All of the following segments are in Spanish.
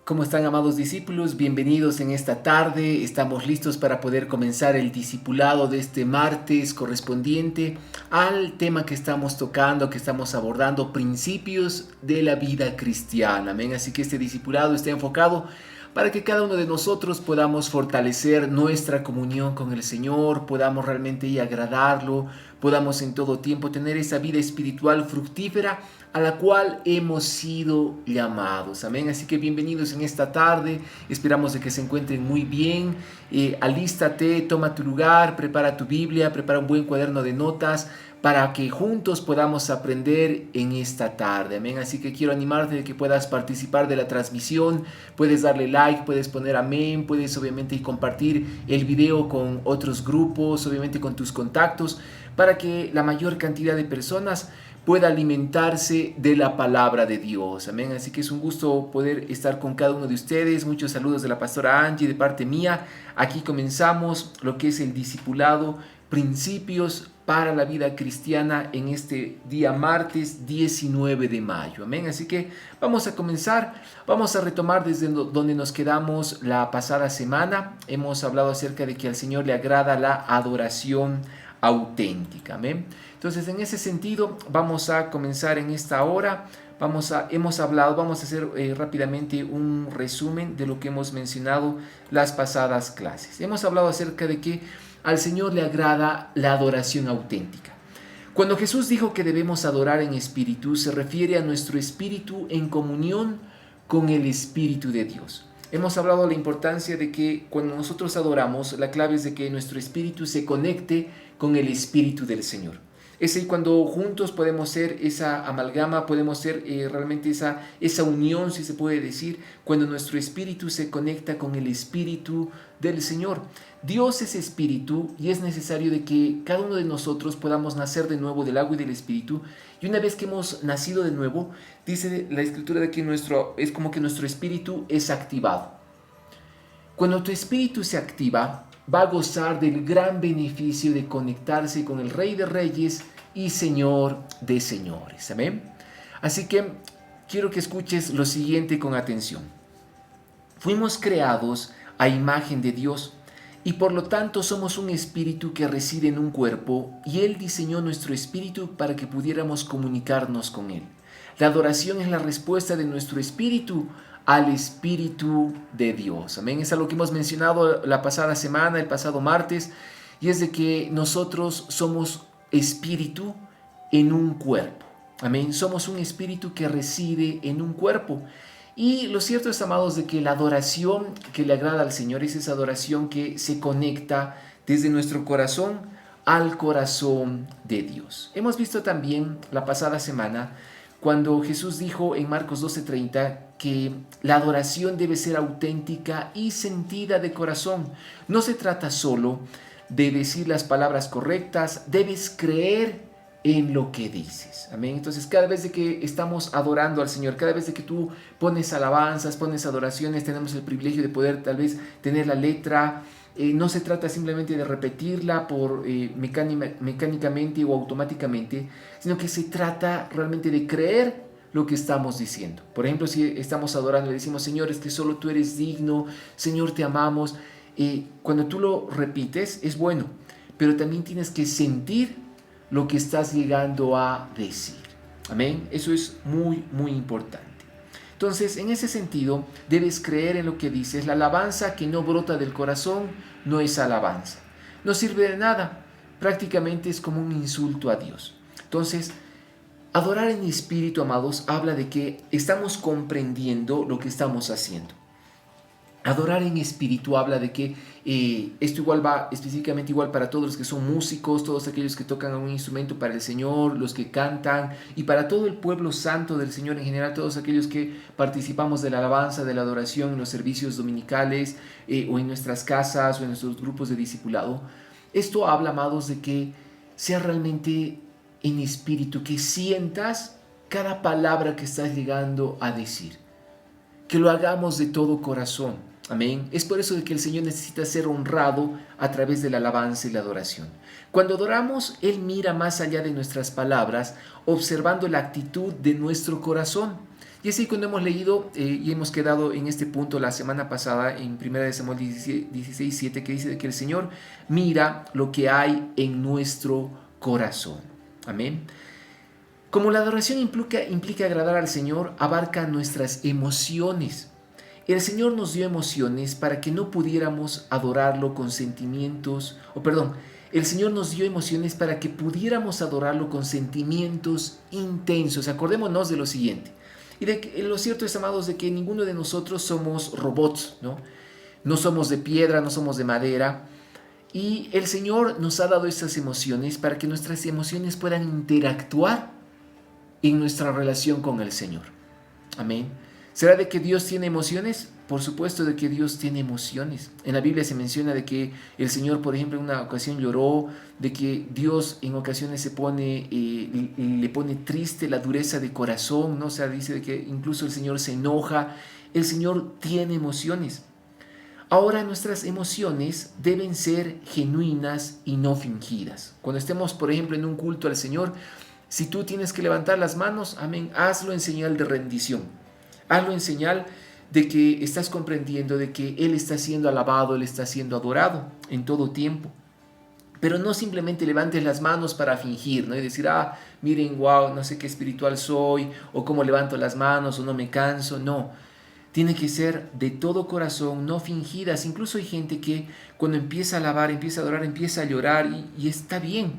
¿Cómo están, amados discípulos? Bienvenidos en esta tarde. Estamos listos para poder comenzar el discipulado de este martes correspondiente al tema que estamos tocando, que estamos abordando, principios de la vida cristiana. Amén. Así que este discipulado está enfocado para que cada uno de nosotros podamos fortalecer nuestra comunión con el Señor, podamos realmente agradarlo, podamos en todo tiempo tener esa vida espiritual fructífera a la cual hemos sido llamados. Amén. Así que bienvenidos en esta tarde. Esperamos de que se encuentren muy bien. Alístate, toma tu lugar, prepara tu Biblia, prepara un buen cuaderno de notas para que juntos podamos aprender en esta tarde. Amén. Así que quiero animarte de que puedas participar de la transmisión. Puedes darle like, puedes poner amén, puedes obviamente compartir el video con otros grupos, obviamente con tus contactos, para que la mayor cantidad de personas pueda alimentarse de la palabra de Dios. Amén. Así que es un gusto poder estar con cada uno de ustedes. Muchos saludos de la pastora Angie de parte mía. Aquí comenzamos lo que es el discipulado, principios para la vida cristiana en este día martes 19 de mayo. Amén. Así que vamos a comenzar, vamos a retomar desde donde nos quedamos la pasada semana. Hemos hablado acerca de que al Señor le agrada la adoración auténtica. Amén. Entonces, en ese sentido, vamos a comenzar en esta hora. Vamos a hacer rápidamente un resumen de lo que hemos mencionado las pasadas clases. Hemos hablado acerca de que al Señor le agrada la adoración auténtica. Cuando Jesús dijo que debemos adorar en espíritu, se refiere a nuestro espíritu en comunión con el Espíritu de Dios. Hemos hablado de la importancia de que cuando nosotros adoramos, la clave es de que nuestro espíritu se conecte con el Espíritu del Señor. Es ahí cuando juntos podemos ser esa amalgama, podemos ser realmente esa unión, si se puede decir, cuando nuestro espíritu se conecta con el Espíritu del Señor. Dios es espíritu y es necesario de que cada uno de nosotros podamos nacer de nuevo del agua y del Espíritu. Y una vez que hemos nacido de nuevo, dice la Escritura de que es como que nuestro espíritu es activado. Cuando tu espíritu se activa, va a gozar del gran beneficio de conectarse con el Rey de Reyes y Señor de Señores. Amén. Así que quiero que escuches lo siguiente con atención. Fuimos creados a imagen de Dios y por lo tanto somos un espíritu que reside en un cuerpo y Él diseñó nuestro espíritu para que pudiéramos comunicarnos con Él. La adoración es la respuesta de nuestro espíritu al Espíritu de Dios. Amén. Es algo que hemos mencionado la pasada semana, el pasado martes, y es de que nosotros somos espíritu en un cuerpo. Amén. Somos un espíritu que reside en un cuerpo. Y lo cierto es, amados, de que la adoración que le agrada al Señor es esa adoración que se conecta desde nuestro corazón al corazón de Dios. Hemos visto también la pasada semana cuando Jesús dijo en Marcos 12:30 que la adoración debe ser auténtica y sentida de corazón. No se trata solo de decir las palabras correctas, debes creer en lo que dices. Amén. Entonces, cada vez de que estamos adorando al Señor, cada vez de que tú pones alabanzas, pones adoraciones, tenemos el privilegio de poder tal vez tener la letra. No se trata simplemente de repetirla mecánicamente o automáticamente, sino que se trata realmente de creer lo que estamos diciendo. Por ejemplo, si estamos adorando y decimos, Señor, es que solo tú eres digno, Señor, te amamos. Cuando tú lo repites es bueno, pero también tienes que sentir lo que estás llegando a decir. Amén. Eso es muy, muy importante. Entonces, en ese sentido, debes creer en lo que dices. La alabanza que no brota del corazón no es alabanza. No sirve de nada. Prácticamente es como un insulto a Dios. Entonces, adorar en espíritu, amados, habla de que estamos comprendiendo lo que estamos haciendo. Adorar en espíritu habla de que esto igual va específicamente igual para todos los que son músicos, todos aquellos que tocan un instrumento para el Señor, los que cantan y para todo el pueblo santo del Señor en general, todos aquellos que participamos de la alabanza, de la adoración en los servicios dominicales o en nuestras casas o en nuestros grupos de discipulado. Esto habla, amados, de que sea realmente en espíritu, que sientas cada palabra que estás llegando a decir, que lo hagamos de todo corazón. Amén. Es por eso de que el Señor necesita ser honrado a través de la alabanza y la adoración. Cuando adoramos, Él mira más allá de nuestras palabras, observando la actitud de nuestro corazón. Y así cuando hemos leído y hemos quedado en este punto la semana pasada en 1 Samuel 16:7, que dice que el Señor mira lo que hay en nuestro corazón. Amén. Como la adoración implica agradar al Señor, abarca nuestras emociones. El Señor nos dio emociones para que no pudiéramos adorarlo con sentimientos, el Señor nos dio emociones para que pudiéramos adorarlo con sentimientos intensos. Acordémonos de lo siguiente. Y lo cierto es, amados, de que ninguno de nosotros somos robots, ¿no? No somos de piedra, no somos de madera. Y el Señor nos ha dado estas emociones para que nuestras emociones puedan interactuar en nuestra relación con el Señor. Amén. ¿Será de que Dios tiene emociones? Por supuesto de que Dios tiene emociones. En la Biblia se menciona de que el Señor, por ejemplo, en una ocasión lloró, de que Dios en ocasiones le pone triste la dureza de corazón, ¿no? O sea, dice de que incluso el Señor se enoja. El Señor tiene emociones. Ahora nuestras emociones deben ser genuinas y no fingidas. Cuando estemos, por ejemplo, en un culto al Señor, si tú tienes que levantar las manos, amén, hazlo en señal de rendición. Hazlo en señal de que estás comprendiendo de que Él está siendo alabado, Él está siendo adorado en todo tiempo. Pero no simplemente levantes las manos para fingir, ¿no? Y decir, miren, wow, no sé qué espiritual soy, o cómo levanto las manos, o no me canso. No, tiene que ser de todo corazón, no fingidas. Incluso hay gente que cuando empieza a alabar, empieza a adorar, empieza a llorar, y está bien,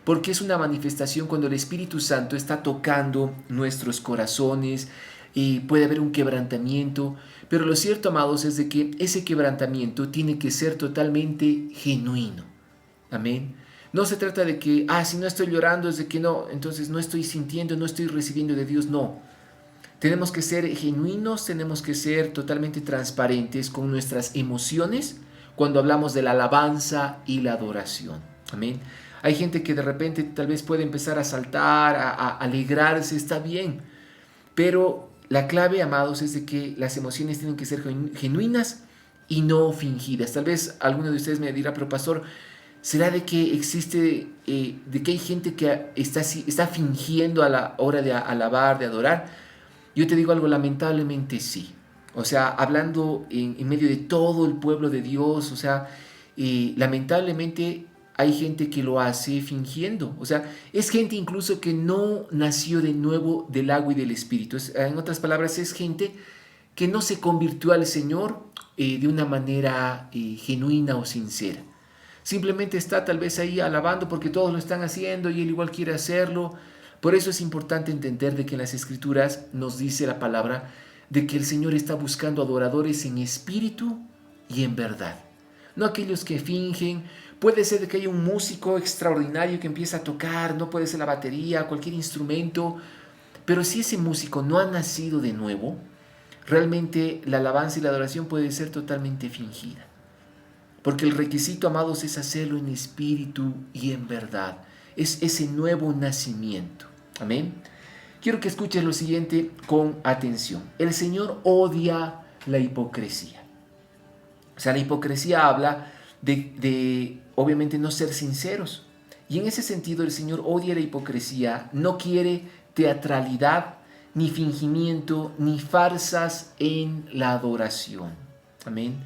porque es una manifestación cuando el Espíritu Santo está tocando nuestros corazones, y puede haber un quebrantamiento, pero lo cierto, amados, es de que ese quebrantamiento tiene que ser totalmente genuino. Amén. No se trata de que, si no estoy llorando es de que no, entonces no estoy sintiendo, no estoy recibiendo de Dios. No. Tenemos que ser genuinos, tenemos que ser totalmente transparentes con nuestras emociones cuando hablamos de la alabanza y la adoración. Amén. Hay gente que de repente tal vez puede empezar a saltar, a alegrarse, está bien, pero la clave, amados, es de que las emociones tienen que ser genuinas y no fingidas. Tal vez alguno de ustedes me dirá, pero pastor, ¿será de que existe, de que hay gente que está fingiendo a la hora de alabar, de adorar? Yo te digo algo, lamentablemente sí. O sea, hablando en medio de todo el pueblo de Dios, o sea, lamentablemente hay gente que lo hace fingiendo. O sea, es gente incluso que no nació de nuevo del agua y del Espíritu. En otras palabras, es gente que no se convirtió al Señor de una manera genuina o sincera. Simplemente está tal vez ahí alabando porque todos lo están haciendo y él igual quiere hacerlo. Por eso es importante entender de que en las Escrituras nos dice la palabra de que el Señor está buscando adoradores en espíritu y en verdad. No aquellos que fingen. Puede ser de que haya un músico extraordinario que empieza a tocar, no puede ser la batería, cualquier instrumento, pero si ese músico no ha nacido de nuevo, realmente la alabanza y la adoración puede ser totalmente fingida. Porque el requisito, amados, es hacerlo en espíritu y en verdad. Es ese nuevo nacimiento. Amén. Quiero que escuches lo siguiente con atención. El Señor odia la hipocresía. O sea, la hipocresía habla de obviamente no ser sinceros. Y en ese sentido el Señor odia la hipocresía, no quiere teatralidad, ni fingimiento, ni farsas en la adoración. Amén.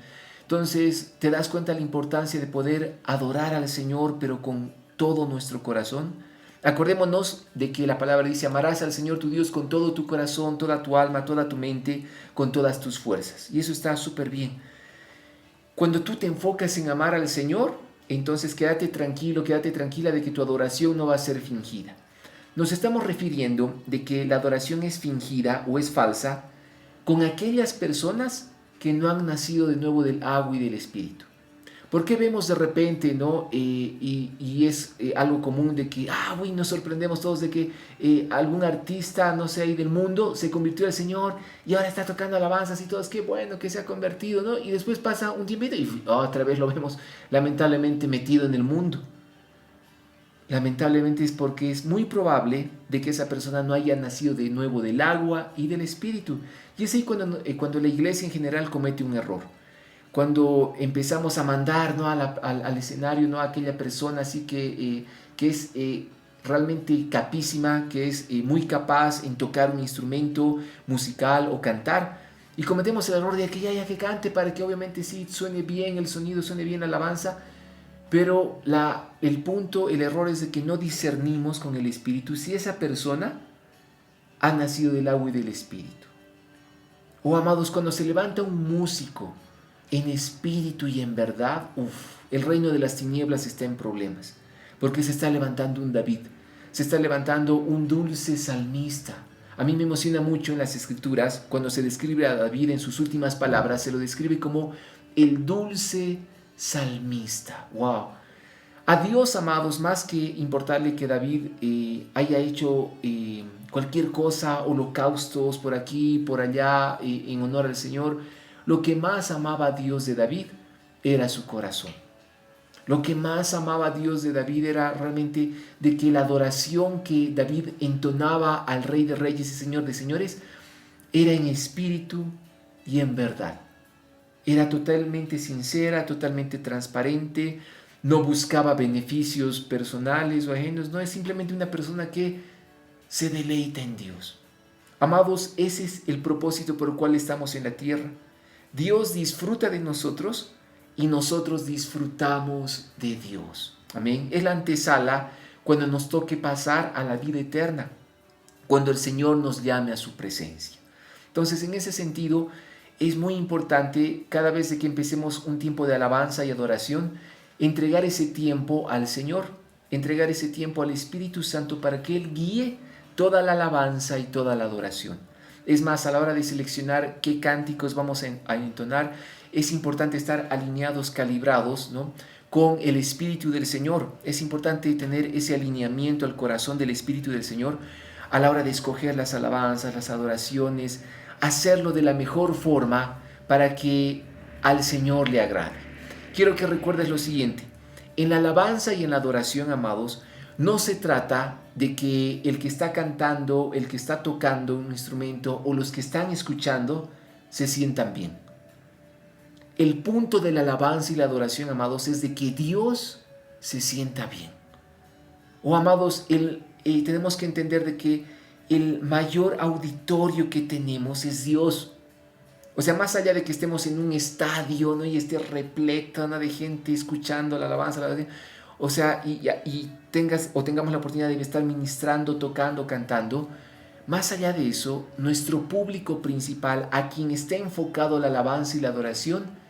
Entonces, ¿te das cuenta de la importancia de poder adorar al Señor, pero con todo nuestro corazón? Acordémonos de que la palabra dice, amarás al Señor tu Dios con todo tu corazón, toda tu alma, toda tu mente, con todas tus fuerzas. Y eso está súper bien. Cuando tú te enfocas en amar al Señor, entonces quédate tranquilo, quédate tranquila de que tu adoración no va a ser fingida. Nos estamos refiriendo de que la adoración es fingida o es falsa con aquellas personas que no han nacido de nuevo del agua y del Espíritu. ¿Por qué vemos de repente, ¿no? Y es algo común de que, uy, nos sorprendemos todos de que algún artista, no sé, ahí del mundo se convirtió al Señor y ahora está tocando alabanzas y todos, qué bueno que se ha convertido, ¿no? Y después pasa un tiempito y otra vez lo vemos lamentablemente metido en el mundo. Lamentablemente es porque es muy probable de que esa persona no haya nacido de nuevo del agua y del Espíritu. Y es ahí cuando la iglesia en general comete un error. Cuando empezamos a mandar, ¿no? al escenario, ¿no? a aquella persona así que es realmente capísima, que es muy capaz en tocar un instrumento musical o cantar. Y cometemos el error de que ya que cante para que obviamente sí suene bien el sonido, suene bien la alabanza. Pero el error es de que no discernimos con el Espíritu si esa persona ha nacido del agua y del Espíritu. Oh, amados, cuando se levanta un músico en espíritu y en verdad, el reino de las tinieblas está en problemas, porque se está levantando un David, se está levantando un dulce salmista. A mí me emociona mucho en las Escrituras cuando se describe a David en sus últimas palabras, se lo describe como el dulce salmista. ¡Wow! A Dios, amados, más que importarle que David haya hecho cualquier cosa, holocaustos por aquí, por allá, en honor al Señor, lo que más amaba a Dios de David era su corazón. Lo que más amaba a Dios de David era realmente de que la adoración que David entonaba al Rey de Reyes y Señor de Señores era en espíritu y en verdad. Era totalmente sincera, totalmente transparente, no buscaba beneficios personales o ajenos, no es simplemente una persona que se deleita en Dios. Amados, ese es el propósito por el cual estamos en la tierra. Dios disfruta de nosotros y nosotros disfrutamos de Dios. Amén. Es la antesala cuando nos toque pasar a la vida eterna, cuando el Señor nos llame a su presencia. Entonces, en ese sentido, es muy importante cada vez que empecemos un tiempo de alabanza y adoración, entregar ese tiempo al Señor, entregar ese tiempo al Espíritu Santo para que Él guíe toda la alabanza y toda la adoración. Es más, a la hora de seleccionar qué cánticos vamos a entonar, es importante estar alineados, calibrados, ¿no?, con el Espíritu del Señor. Es importante tener ese alineamiento al corazón del Espíritu del Señor a la hora de escoger las alabanzas, las adoraciones, hacerlo de la mejor forma para que al Señor le agrade. Quiero que recuerdes lo siguiente: en la alabanza y en la adoración, amados, no se trata de que el que está cantando, el que está tocando un instrumento o los que están escuchando se sientan bien. El punto de la alabanza y la adoración, amados, es de que Dios se sienta bien. Amados, tenemos que entender de que el mayor auditorio que tenemos es Dios. O sea, más allá de que estemos en un estadio, ¿no?, y esté repleto, ¿no?, de gente escuchando la alabanza, o sea, y tengamos la oportunidad de estar ministrando, tocando, cantando, más allá de eso, nuestro público principal, a quien está enfocado la alabanza y la adoración,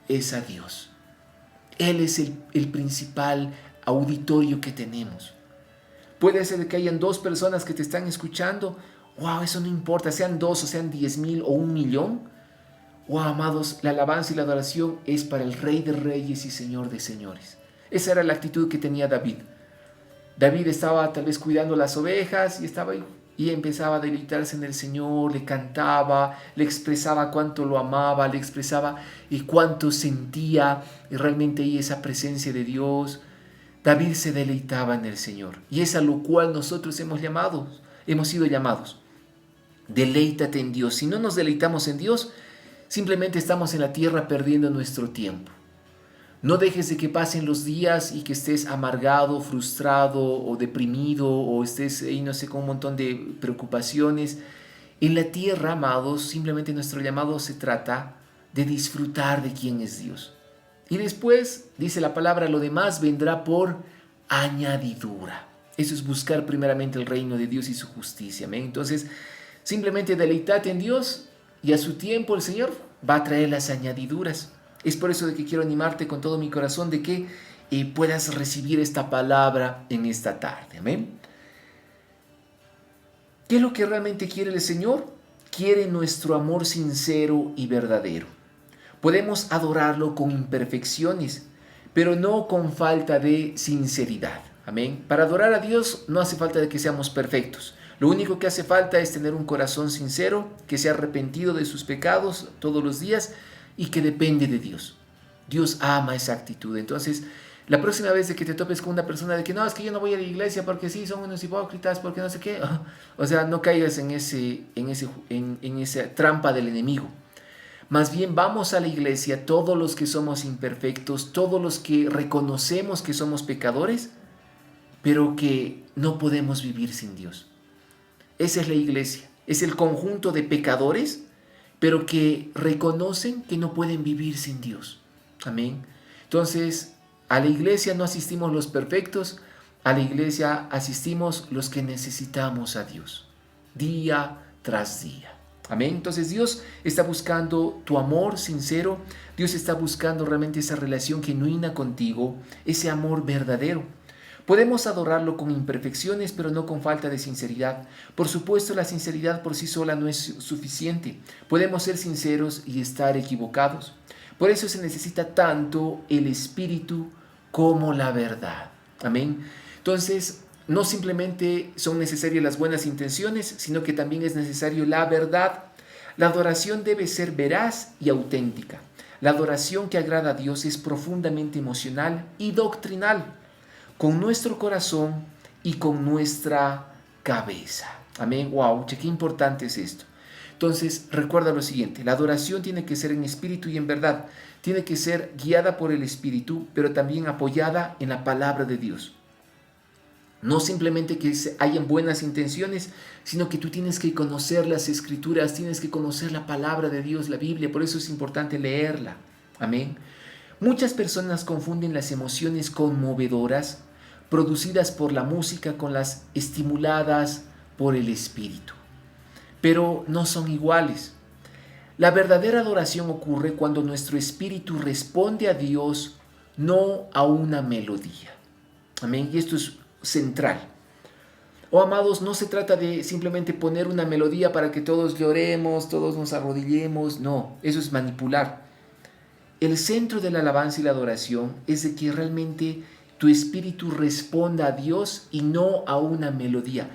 es a Dios. Él es el principal auditorio que tenemos. Puede ser que hayan 2 personas que te están escuchando. Wow, eso no importa, sean 2 o sean 10,000 o 1,000,000. Amados, la alabanza y la adoración es para el Rey de Reyes y Señor de Señores. Esa era la actitud que tenía David. David estaba tal vez cuidando las ovejas y empezaba a deleitarse en el Señor, le cantaba, le expresaba cuánto lo amaba, le expresaba y cuánto sentía realmente ahí esa presencia de Dios. David se deleitaba en el Señor, y es a lo cual nosotros hemos sido llamados. Deleítate en Dios. Si no nos deleitamos en Dios, simplemente estamos en la tierra perdiendo nuestro tiempo. No dejes de que pasen los días y que estés amargado, frustrado o deprimido, o estés ahí, no sé, con un montón de preocupaciones. En la tierra, amados, simplemente nuestro llamado se trata de disfrutar de quién es Dios. Y después, dice la palabra, lo demás vendrá por añadidura. Eso es buscar primeramente el reino de Dios y su justicia. ¿Amén? Entonces, simplemente deleitate en Dios y a su tiempo el Señor va a traer las añadiduras. Es por eso de que quiero animarte con todo mi corazón de que puedas recibir esta palabra en esta tarde. Amén. ¿Qué es lo que realmente quiere el Señor? Quiere nuestro amor sincero y verdadero. Podemos adorarlo con imperfecciones, pero no con falta de sinceridad. Amén. Para adorar a Dios no hace falta de que seamos perfectos. Lo único que hace falta es tener un corazón sincero, que se ha arrepentido de sus pecados todos los días y que depende de Dios. Dios ama esa actitud. Entonces, la próxima vez de que te topes con una persona de que no, es que yo no voy a la iglesia porque sí, son unos hipócritas, porque no sé qué. O sea, no caigas en esa trampa del enemigo. Más bien vamos a la iglesia todos los que somos imperfectos, todos los que reconocemos que somos pecadores, pero que no podemos vivir sin Dios. Esa es la iglesia. Es el conjunto de pecadores, pero que reconocen que no pueden vivir sin Dios. Amén. Entonces, a la iglesia no asistimos los perfectos, a la iglesia asistimos los que necesitamos a Dios, día tras día. Amén. Entonces Dios está buscando tu amor sincero, Dios está buscando realmente esa relación genuina contigo, ese amor verdadero. Podemos adorarlo con imperfecciones, pero no con falta de sinceridad. Por supuesto, la sinceridad por sí sola no es suficiente. Podemos ser sinceros y estar equivocados. Por eso se necesita tanto el Espíritu como la verdad. Amén. Entonces, no simplemente son necesarias las buenas intenciones, sino que también es necesario la verdad. La adoración debe ser veraz y auténtica. La adoración que agrada a Dios es profundamente emocional y doctrinal, con nuestro corazón y con nuestra cabeza. Amén. Wow, qué importante es esto. Entonces, recuerda lo siguiente, la adoración tiene que ser en espíritu y en verdad. Tiene que ser guiada por el Espíritu, pero también apoyada en la palabra de Dios. No simplemente que hayan buenas intenciones, sino que tú tienes que conocer las Escrituras, tienes que conocer la palabra de Dios, la Biblia. Por eso es importante leerla. Amén. Muchas personas confunden las emociones conmovedoras producidas por la música con las estimuladas por el Espíritu. Pero no son iguales. La verdadera adoración ocurre cuando nuestro espíritu responde a Dios, no a una melodía. Amén. Y esto es central. Oh, amados, no se trata de simplemente poner una melodía para que todos lloremos, todos nos arrodillemos. No, eso es manipular. El centro de la alabanza y la adoración es de que realmente tu espíritu responda a Dios y no a una melodía.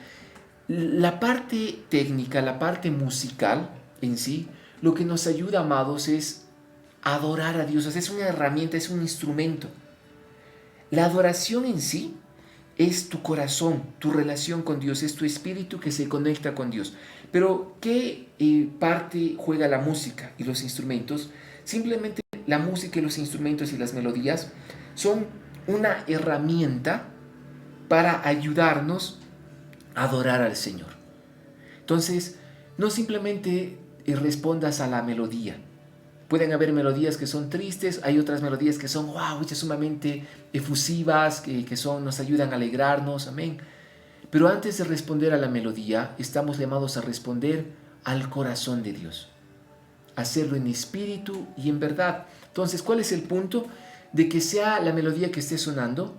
La parte técnica, la parte musical en sí, lo que nos ayuda, amados, es adorar a Dios. O sea, es una herramienta, es un instrumento. La adoración en sí es tu corazón, tu relación con Dios, es tu espíritu que se conecta con Dios. Pero, ¿qué parte juega la música y los instrumentos? Simplemente la música y los instrumentos y las melodías son una herramienta para ayudarnos a adorar al Señor. Entonces, no simplemente respondas a la melodía. Pueden haber melodías que son tristes, hay otras melodías que son sumamente efusivas, que nos ayudan a alegrarnos, amén. Pero antes de responder a la melodía, estamos llamados a responder al corazón de Dios. Hacerlo en espíritu y en verdad. Entonces, ¿cuál es el punto? De que sea la melodía que esté sonando,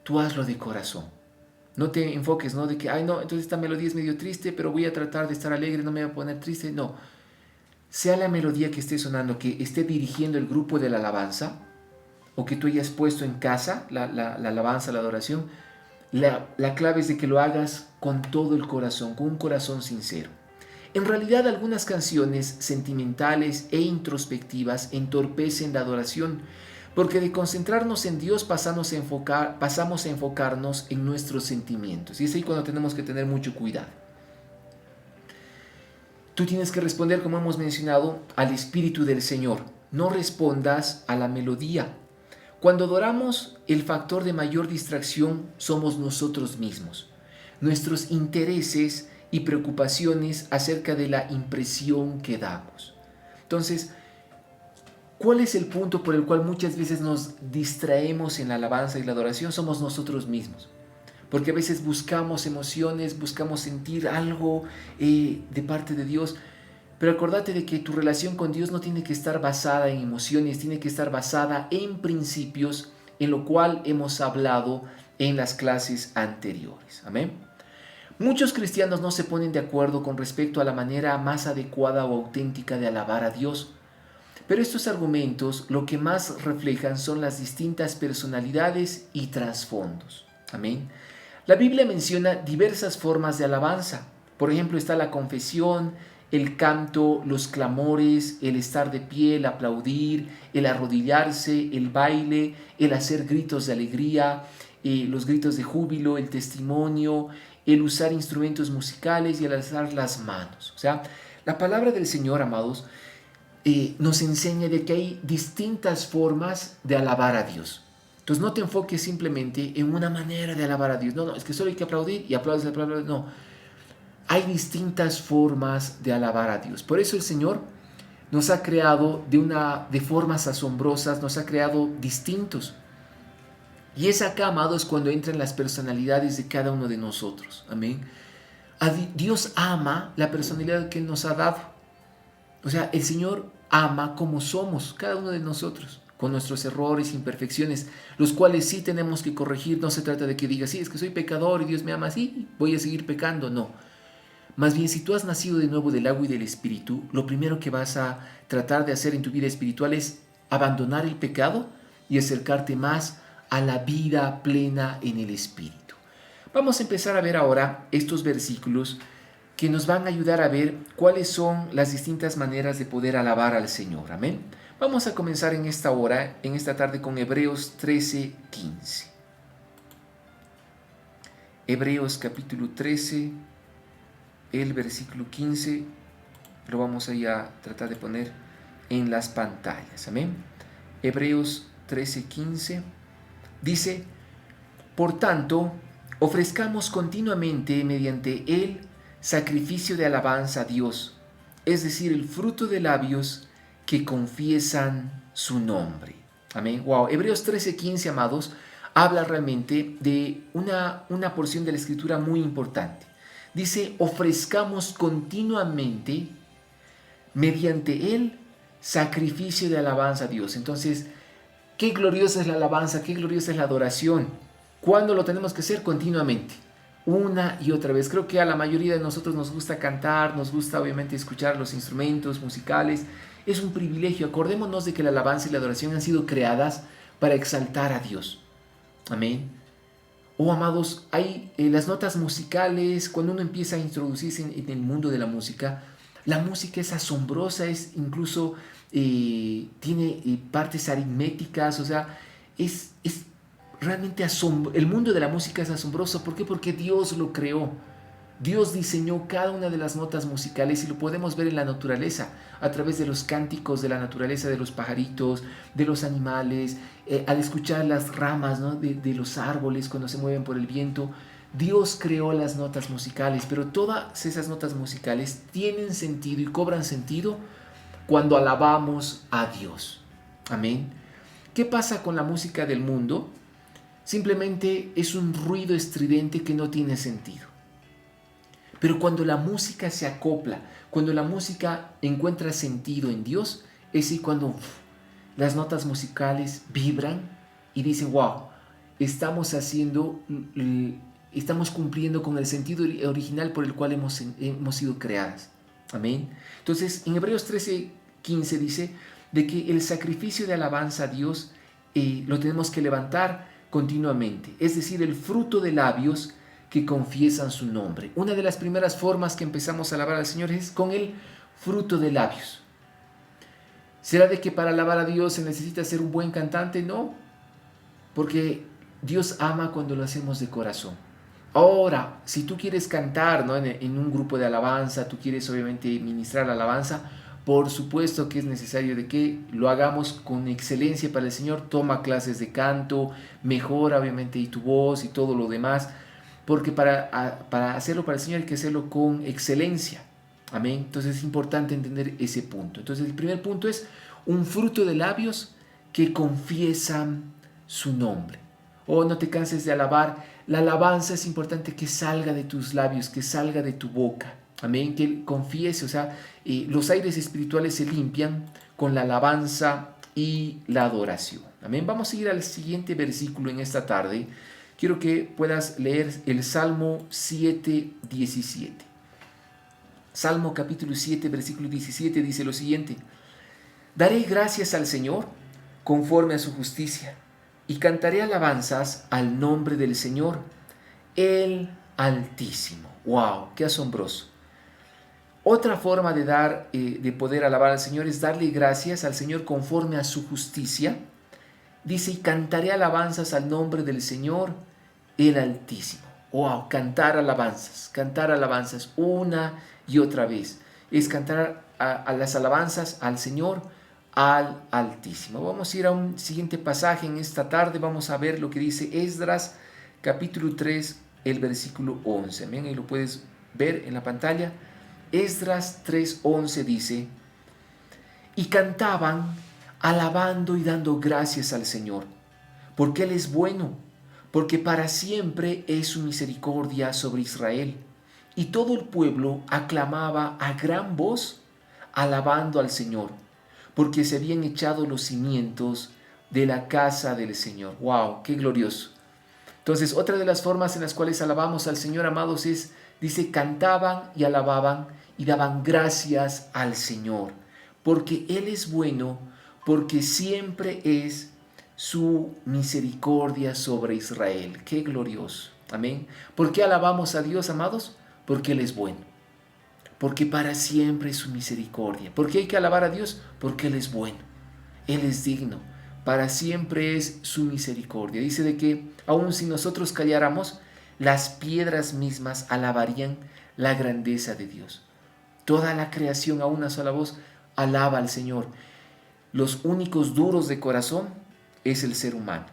tú hazlo de corazón. No te enfoques, ¿no? De que, entonces esta melodía es medio triste, pero voy a tratar de estar alegre, no me voy a poner triste. No. Sea la melodía que esté sonando, que esté dirigiendo el grupo de la alabanza, o que tú hayas puesto en casa la alabanza, la adoración, la clave es de que lo hagas con todo el corazón, con un corazón sincero. En realidad, algunas canciones sentimentales e introspectivas entorpecen la adoración, porque de concentrarnos en Dios pasamos a enfocarnos en nuestros sentimientos. Y es ahí cuando tenemos que tener mucho cuidado. Tú tienes que responder, como hemos mencionado, al Espíritu del Señor. No respondas a la melodía. Cuando adoramos, el factor de mayor distracción somos nosotros mismos. Nuestros intereses y preocupaciones acerca de la impresión que damos. Entonces, ¿cuál es el punto por el cual muchas veces nos distraemos en la alabanza y la adoración? Somos nosotros mismos. Porque a veces buscamos emociones, buscamos sentir algo de parte de Dios. Pero acordate de que tu relación con Dios no tiene que estar basada en emociones, tiene que estar basada en principios, en lo cual hemos hablado en las clases anteriores. Amén. Muchos cristianos no se ponen de acuerdo con respecto a la manera más adecuada o auténtica de alabar a Dios. Pero estos argumentos lo que más reflejan son las distintas personalidades y trasfondos. Amén. La Biblia menciona diversas formas de alabanza. Por ejemplo, está la confesión, el canto, los clamores, el estar de pie, el aplaudir, el arrodillarse, el baile, el hacer gritos de alegría, los gritos de júbilo, el testimonio, el usar instrumentos musicales y el alzar las manos. O sea, la palabra del Señor, amados, nos enseña de que hay distintas formas de alabar a Dios. Entonces no te enfoques simplemente en una manera de alabar a Dios. No, es que solo hay que aplaudir y aplaudes, aplaudes. No, hay distintas formas de alabar a Dios. Por eso el Señor nos ha creado de formas asombrosas, nos ha creado distintos. Y es acá, amados, cuando entran las personalidades de cada uno de nosotros. Amén. Dios ama la personalidad que Él nos ha dado. O sea, el Señor ama como somos, cada uno de nosotros, con nuestros errores, imperfecciones, los cuales sí tenemos que corregir. No se trata de que digas, sí, es que soy pecador y Dios me ama así, voy a seguir pecando. No. Más bien, si tú has nacido de nuevo del agua y del Espíritu, lo primero que vas a tratar de hacer en tu vida espiritual es abandonar el pecado y acercarte más a la vida plena en el Espíritu. Vamos a empezar a ver ahora estos versículos que nos van a ayudar a ver cuáles son las distintas maneras de poder alabar al Señor. Amén. Vamos a comenzar en esta hora, en esta tarde, con Hebreos 13:15. Hebreos capítulo 13, el versículo 15, lo vamos a tratar de poner en las pantallas. Amén. Hebreos 13:15 dice: por tanto, ofrezcamos continuamente mediante él sacrificio de alabanza a Dios, es decir, el fruto de labios que confiesan su nombre. Amén. Wow. Hebreos 13:15, amados, habla realmente de una porción de la Escritura muy importante. Dice: ofrezcamos continuamente mediante él sacrificio de alabanza a Dios. Entonces, qué gloriosa es la alabanza, qué gloriosa es la adoración. ¿Cuándo lo tenemos que hacer? Continuamente, una y otra vez. Creo que a la mayoría de nosotros nos gusta cantar, nos gusta obviamente escuchar los instrumentos musicales. Es un privilegio. Acordémonos de que la alabanza y la adoración han sido creadas para exaltar a Dios. Amén. Oh, amados, hay las notas musicales. Cuando uno empieza a introducirse en el mundo de la música es asombrosa, es incluso tiene partes aritméticas. O sea, es realmente el mundo de la música es asombroso. ¿Por qué? Porque Dios lo creó. Dios diseñó cada una de las notas musicales y lo podemos ver en la naturaleza, a través de los cánticos de la naturaleza, de los pajaritos, de los animales, al escuchar las ramas, ¿no?, de los árboles cuando se mueven por el viento. Dios creó las notas musicales, pero todas esas notas musicales tienen sentido y cobran sentido cuando alabamos a Dios. Amén. ¿Qué pasa con la música del mundo? Simplemente es un ruido estridente que no tiene sentido. Pero cuando la música se acopla, cuando la música encuentra sentido en Dios, es ahí cuando las notas musicales vibran y dicen: wow, estamos cumpliendo con el sentido original por el cual hemos sido creadas. Amén. Entonces, en Hebreos 13:15 dice de que el sacrificio de alabanza a Dios lo tenemos que levantar continuamente, es decir, el fruto de labios que confiesan su nombre. Una de las primeras formas que empezamos a alabar al Señor es con el fruto de labios. ¿Será de que para alabar a Dios se necesita ser un buen cantante? No, porque Dios ama cuando lo hacemos de corazón. Ahora, si tú quieres cantar, ¿no?, en un grupo de alabanza, tú quieres obviamente ministrar la alabanza, por supuesto que es necesario de que lo hagamos con excelencia para el Señor. Toma clases de canto, mejora obviamente y tu voz y todo lo demás, porque para hacerlo para el Señor hay que hacerlo con excelencia. Amén. Entonces es importante entender ese punto. Entonces el primer punto es un fruto de labios que confiesan su nombre. Oh, no te canses de alabar. La alabanza es importante que salga de tus labios, que salga de tu boca. Amén. Que confiese. O sea, los aires espirituales se limpian con la alabanza y la adoración. Amén. Vamos a ir al siguiente versículo en esta tarde. Quiero que puedas leer el Salmo 7:17. Salmo capítulo 7, versículo 17 dice lo siguiente: daré gracias al Señor conforme a su justicia, y cantaré alabanzas al nombre del Señor, el Altísimo. ¡Wow! ¡Qué asombroso! Otra forma de poder alabar al Señor es darle gracias al Señor conforme a su justicia. Dice: y cantaré alabanzas al nombre del Señor, el Altísimo. ¡Wow! Cantar alabanzas una y otra vez. Es cantar a las alabanzas al Señor al Altísimo. Vamos a ir a un siguiente pasaje en esta tarde. Vamos a ver lo que dice Esdras, capítulo 3, el versículo 11. Amén, ahí lo puedes ver en la pantalla. Esdras 3:11 dice: y cantaban, alabando y dando gracias al Señor, porque Él es bueno, porque para siempre es su misericordia sobre Israel. Y todo el pueblo aclamaba a gran voz, alabando al Señor, porque se habían echado los cimientos de la casa del Señor. ¡Wow! ¡Qué glorioso! Entonces, otra de las formas en las cuales alabamos al Señor, amados, dice, cantaban y alababan y daban gracias al Señor, porque Él es bueno, porque siempre es su misericordia sobre Israel. ¡Qué glorioso! Amén. ¿Por qué alabamos a Dios, amados? Porque Él es bueno, porque para siempre es su misericordia. ¿Por qué hay que alabar a Dios? Porque Él es bueno, Él es digno, para siempre es su misericordia. Dice de que aun si nosotros calláramos, las piedras mismas alabarían la grandeza de Dios. Toda la creación a una sola voz alaba al Señor. Los únicos duros de corazón es el ser humano.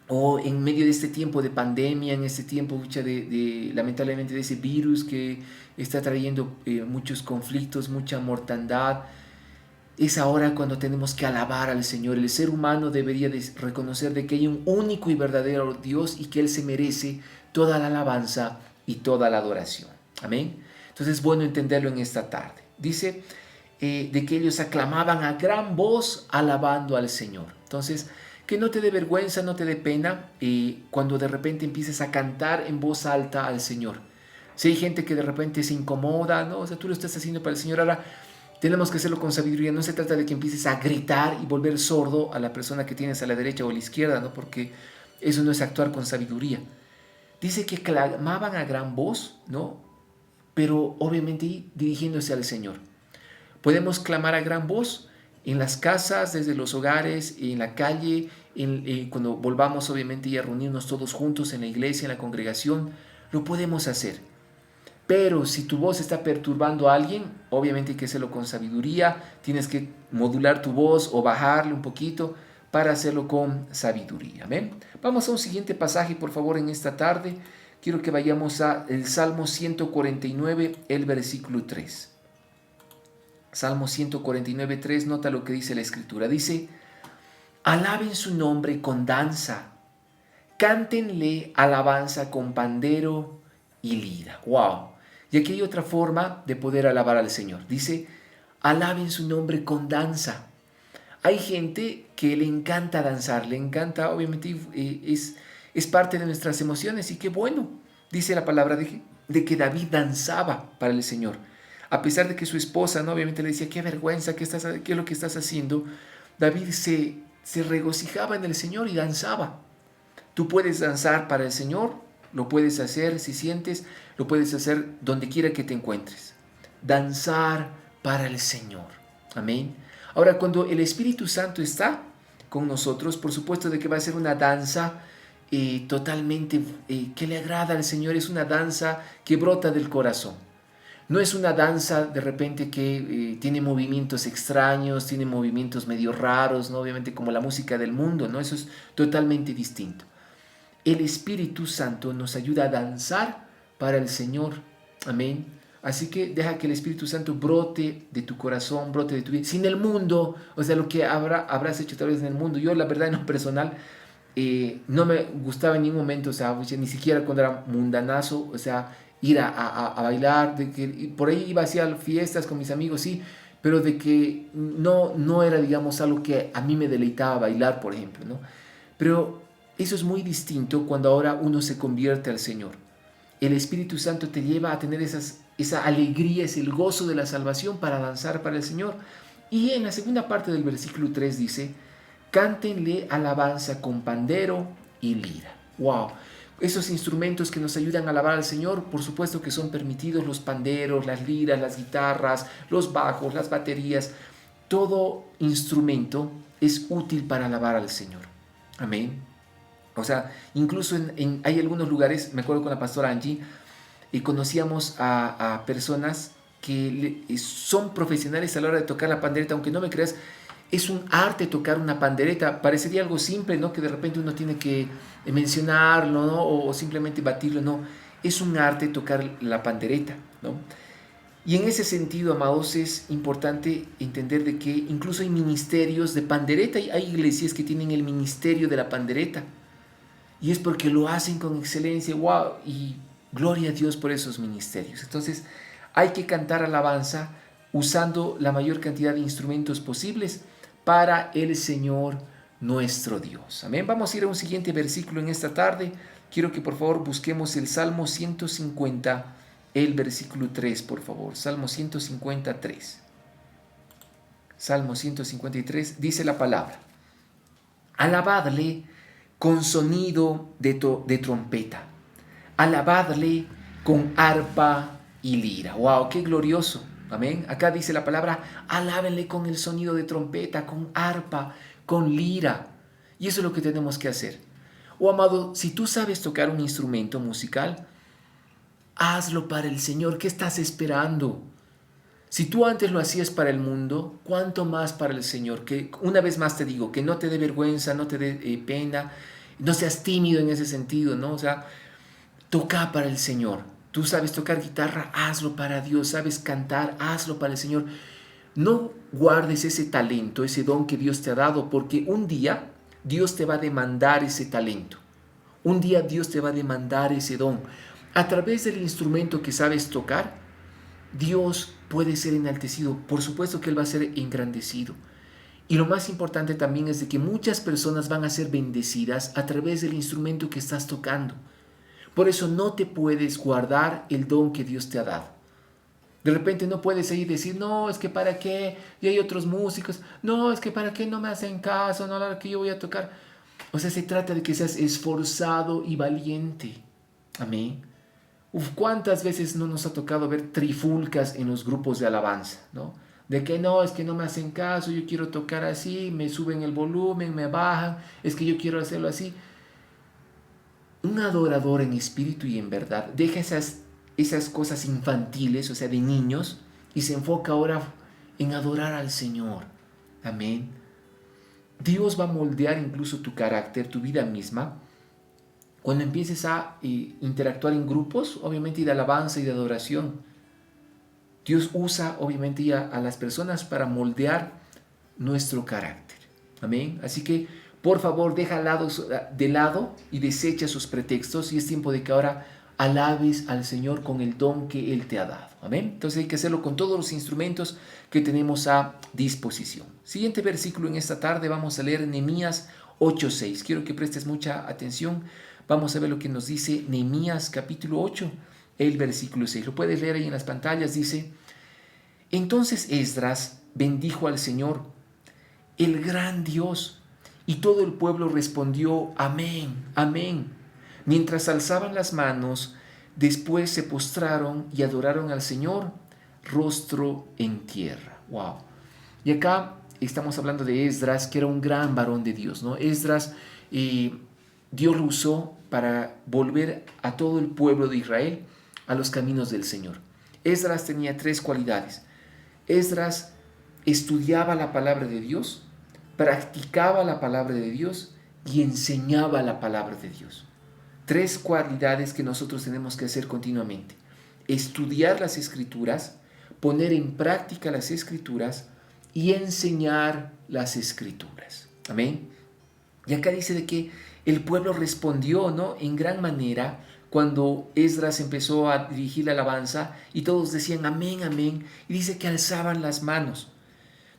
O en medio de este tiempo de pandemia, en este tiempo lamentablemente de ese virus que está trayendo muchos conflictos, mucha mortandad, es ahora cuando tenemos que alabar al Señor. El ser humano debería de reconocer de que hay un único y verdadero Dios y que Él se merece toda la alabanza y toda la adoración. Amén. Entonces es bueno entenderlo en esta tarde. Dice de que ellos aclamaban a gran voz alabando al Señor. Entonces, que no te dé vergüenza, no te dé pena cuando de repente empieces a cantar en voz alta al Señor. Si hay gente que de repente se incomoda, ¿no? O sea, tú lo estás haciendo para el Señor. Ahora tenemos que hacerlo con sabiduría. No se trata de que empieces a gritar y volver sordo a la persona que tienes a la derecha o a la izquierda, ¿no? Porque eso no es actuar con sabiduría. Dice que clamaban a gran voz, ¿no? Pero obviamente dirigiéndose al Señor. Podemos clamar a gran voz en las casas, desde los hogares, en la calle, cuando volvamos obviamente ya a reunirnos todos juntos en la iglesia, en la congregación, lo podemos hacer. Pero si tu voz está perturbando a alguien, obviamente hay que hacerlo con sabiduría, tienes que modular tu voz o bajarle un poquito para hacerlo con sabiduría. ¿Amén? Vamos a un siguiente pasaje, por favor, en esta tarde. Quiero que vayamos al Salmo 149, el versículo 3. Salmo 149, 3, nota lo que dice la Escritura. Dice: alaben su nombre con danza, cántenle alabanza con pandero y lira. ¡Wow! Y aquí hay otra forma de poder alabar al Señor. Dice: alaben su nombre con danza. Hay gente que le encanta danzar, le encanta, obviamente es parte de nuestras emociones, y qué bueno. Dice la palabra de que David danzaba para el Señor. A pesar de que su esposa, ¿no? Obviamente le decía: qué vergüenza, qué es lo que estás haciendo. David se regocijaba en el Señor y danzaba. Tú puedes danzar para el Señor, lo puedes hacer si sientes, lo puedes hacer donde quiera que te encuentres. Danzar para el Señor. Amén. Ahora, cuando el Espíritu Santo está con nosotros, por supuesto de que va a ser una danza totalmente que le agrada al Señor. Es una danza que brota del corazón. No es una danza de repente que tiene movimientos extraños, tiene movimientos medio raros, ¿no? Obviamente como la música del mundo, ¿no? Eso es totalmente distinto. El Espíritu Santo nos ayuda a danzar para el Señor. Amén. Así que deja que el Espíritu Santo brote de tu corazón, brote de tu vida. Sin el mundo, o sea, lo que habrás hecho tal vez en el mundo. Yo, la verdad, en lo personal, no me gustaba en ningún momento, o sea, ni siquiera cuando era mundanazo, o sea, ir a bailar, de que por ahí iba hacia fiestas con mis amigos, sí, pero de que no era, digamos, algo que a mí me deleitaba bailar, por ejemplo, ¿no? Pero eso es muy distinto cuando ahora uno se convierte al Señor. El Espíritu Santo te lleva a tener esa alegría, es el gozo de la salvación para danzar para el Señor. Y en la segunda parte del versículo 3 dice: cántenle alabanza con pandero y lira. ¡Wow! Esos instrumentos que nos ayudan a alabar al Señor, por supuesto que son permitidos: los panderos, las liras, las guitarras, los bajos, las baterías. Todo instrumento es útil para alabar al Señor. Amén. O sea, incluso hay algunos lugares, me acuerdo con la pastora Angie, y conocíamos a personas son profesionales a la hora de tocar la pandereta, aunque no me creas, es un arte tocar una pandereta. Parecería algo simple, ¿no? Que de repente uno tiene que mencionarlo, ¿no? O simplemente batirlo, no. Es un arte tocar la pandereta, ¿no? Y en ese sentido, amados, es importante entender de que incluso hay ministerios de pandereta, y hay iglesias que tienen el ministerio de la pandereta. Y es porque lo hacen con excelencia, wow, y gloria a Dios por esos ministerios. Entonces, hay que cantar alabanza usando la mayor cantidad de instrumentos posibles para el Señor nuestro Dios. Amén. Vamos a ir a un siguiente versículo en esta tarde. Quiero que por favor busquemos el Salmo 150, el versículo 3, por favor. Salmo 153. Salmo 153 dice la palabra: alabadle con sonido de trompeta, alabadle con arpa y lira. ¡Wow! ¡Qué glorioso! Amén. Acá dice la palabra: alábenle con el sonido de trompeta, con arpa, con lira. Y eso es lo que tenemos que hacer. Oh amado, si tú sabes tocar un instrumento musical, hazlo para el Señor. ¿Qué estás esperando? Si tú antes lo hacías para el mundo, ¿cuánto más para el Señor? Que una vez más te digo, que no te dé vergüenza, no te dé pena, no seas tímido en ese sentido, ¿no? O sea, toca para el Señor. Tú sabes tocar guitarra, hazlo para Dios. Sabes cantar, hazlo para el Señor. No guardes ese talento, ese don que Dios te ha dado, porque un día Dios te va a demandar ese talento. Un día Dios te va a demandar ese don. A través del instrumento que sabes tocar, Dios puede ser enaltecido. Por supuesto que Él va a ser engrandecido. Y lo más importante también es de que muchas personas van a ser bendecidas a través del instrumento que estás tocando. Por eso no te puedes guardar el don que Dios te ha dado. De repente no puedes ir y decir, no, es que para qué, y hay otros músicos, no, es que para qué no me hacen caso, no, la que yo voy a tocar. O sea, se trata de que seas esforzado y valiente. Amén. ¿Cuántas veces no nos ha tocado ver trifulcas en los grupos de alabanza, ¿no? De que no, es que no me hacen caso, yo quiero tocar así, me suben el volumen, me bajan, es que yo quiero hacerlo así. Un adorador en espíritu y en verdad deja esas cosas infantiles, o sea, de niños, y se enfoca ahora en adorar al Señor. Amén. Dios va a moldear incluso tu carácter, tu vida misma, cuando empieces a interactuar en grupos, obviamente, y de alabanza y de adoración. Dios usa, obviamente, a las personas para moldear nuestro carácter. Amén. Así que, por favor, deja de lado y desecha sus pretextos, y es tiempo de que ahora alabes al Señor con el don que Él te ha dado. Amén. Entonces hay que hacerlo con todos los instrumentos que tenemos a disposición. Siguiente versículo en esta tarde vamos a leer Nehemías 8:6. Quiero que prestes mucha atención. Vamos a ver lo que nos dice Nehemías capítulo 8, el versículo 6. Lo puedes leer ahí en las pantallas. Dice: entonces Esdras bendijo al Señor, el gran Dios, y todo el pueblo respondió: amén, amén. Mientras alzaban las manos, después se postraron y adoraron al Señor, rostro en tierra. Wow. Y acá estamos hablando de Esdras, que era un gran varón de Dios, ¿no? Esdras, Dios lo usó para volver a todo el pueblo de Israel a los caminos del Señor. Esdras tenía 3 cualidades. Esdras estudiaba la palabra de Dios, practicaba la palabra de Dios y enseñaba la palabra de Dios. 3 cualidades que nosotros tenemos que hacer continuamente: estudiar las Escrituras, poner en práctica las Escrituras y enseñar las Escrituras. Amén. Y acá dice de que el pueblo respondió, ¿no?, en gran manera cuando Esdras empezó a dirigir la alabanza, y todos decían amén, amén, y dice que alzaban las manos.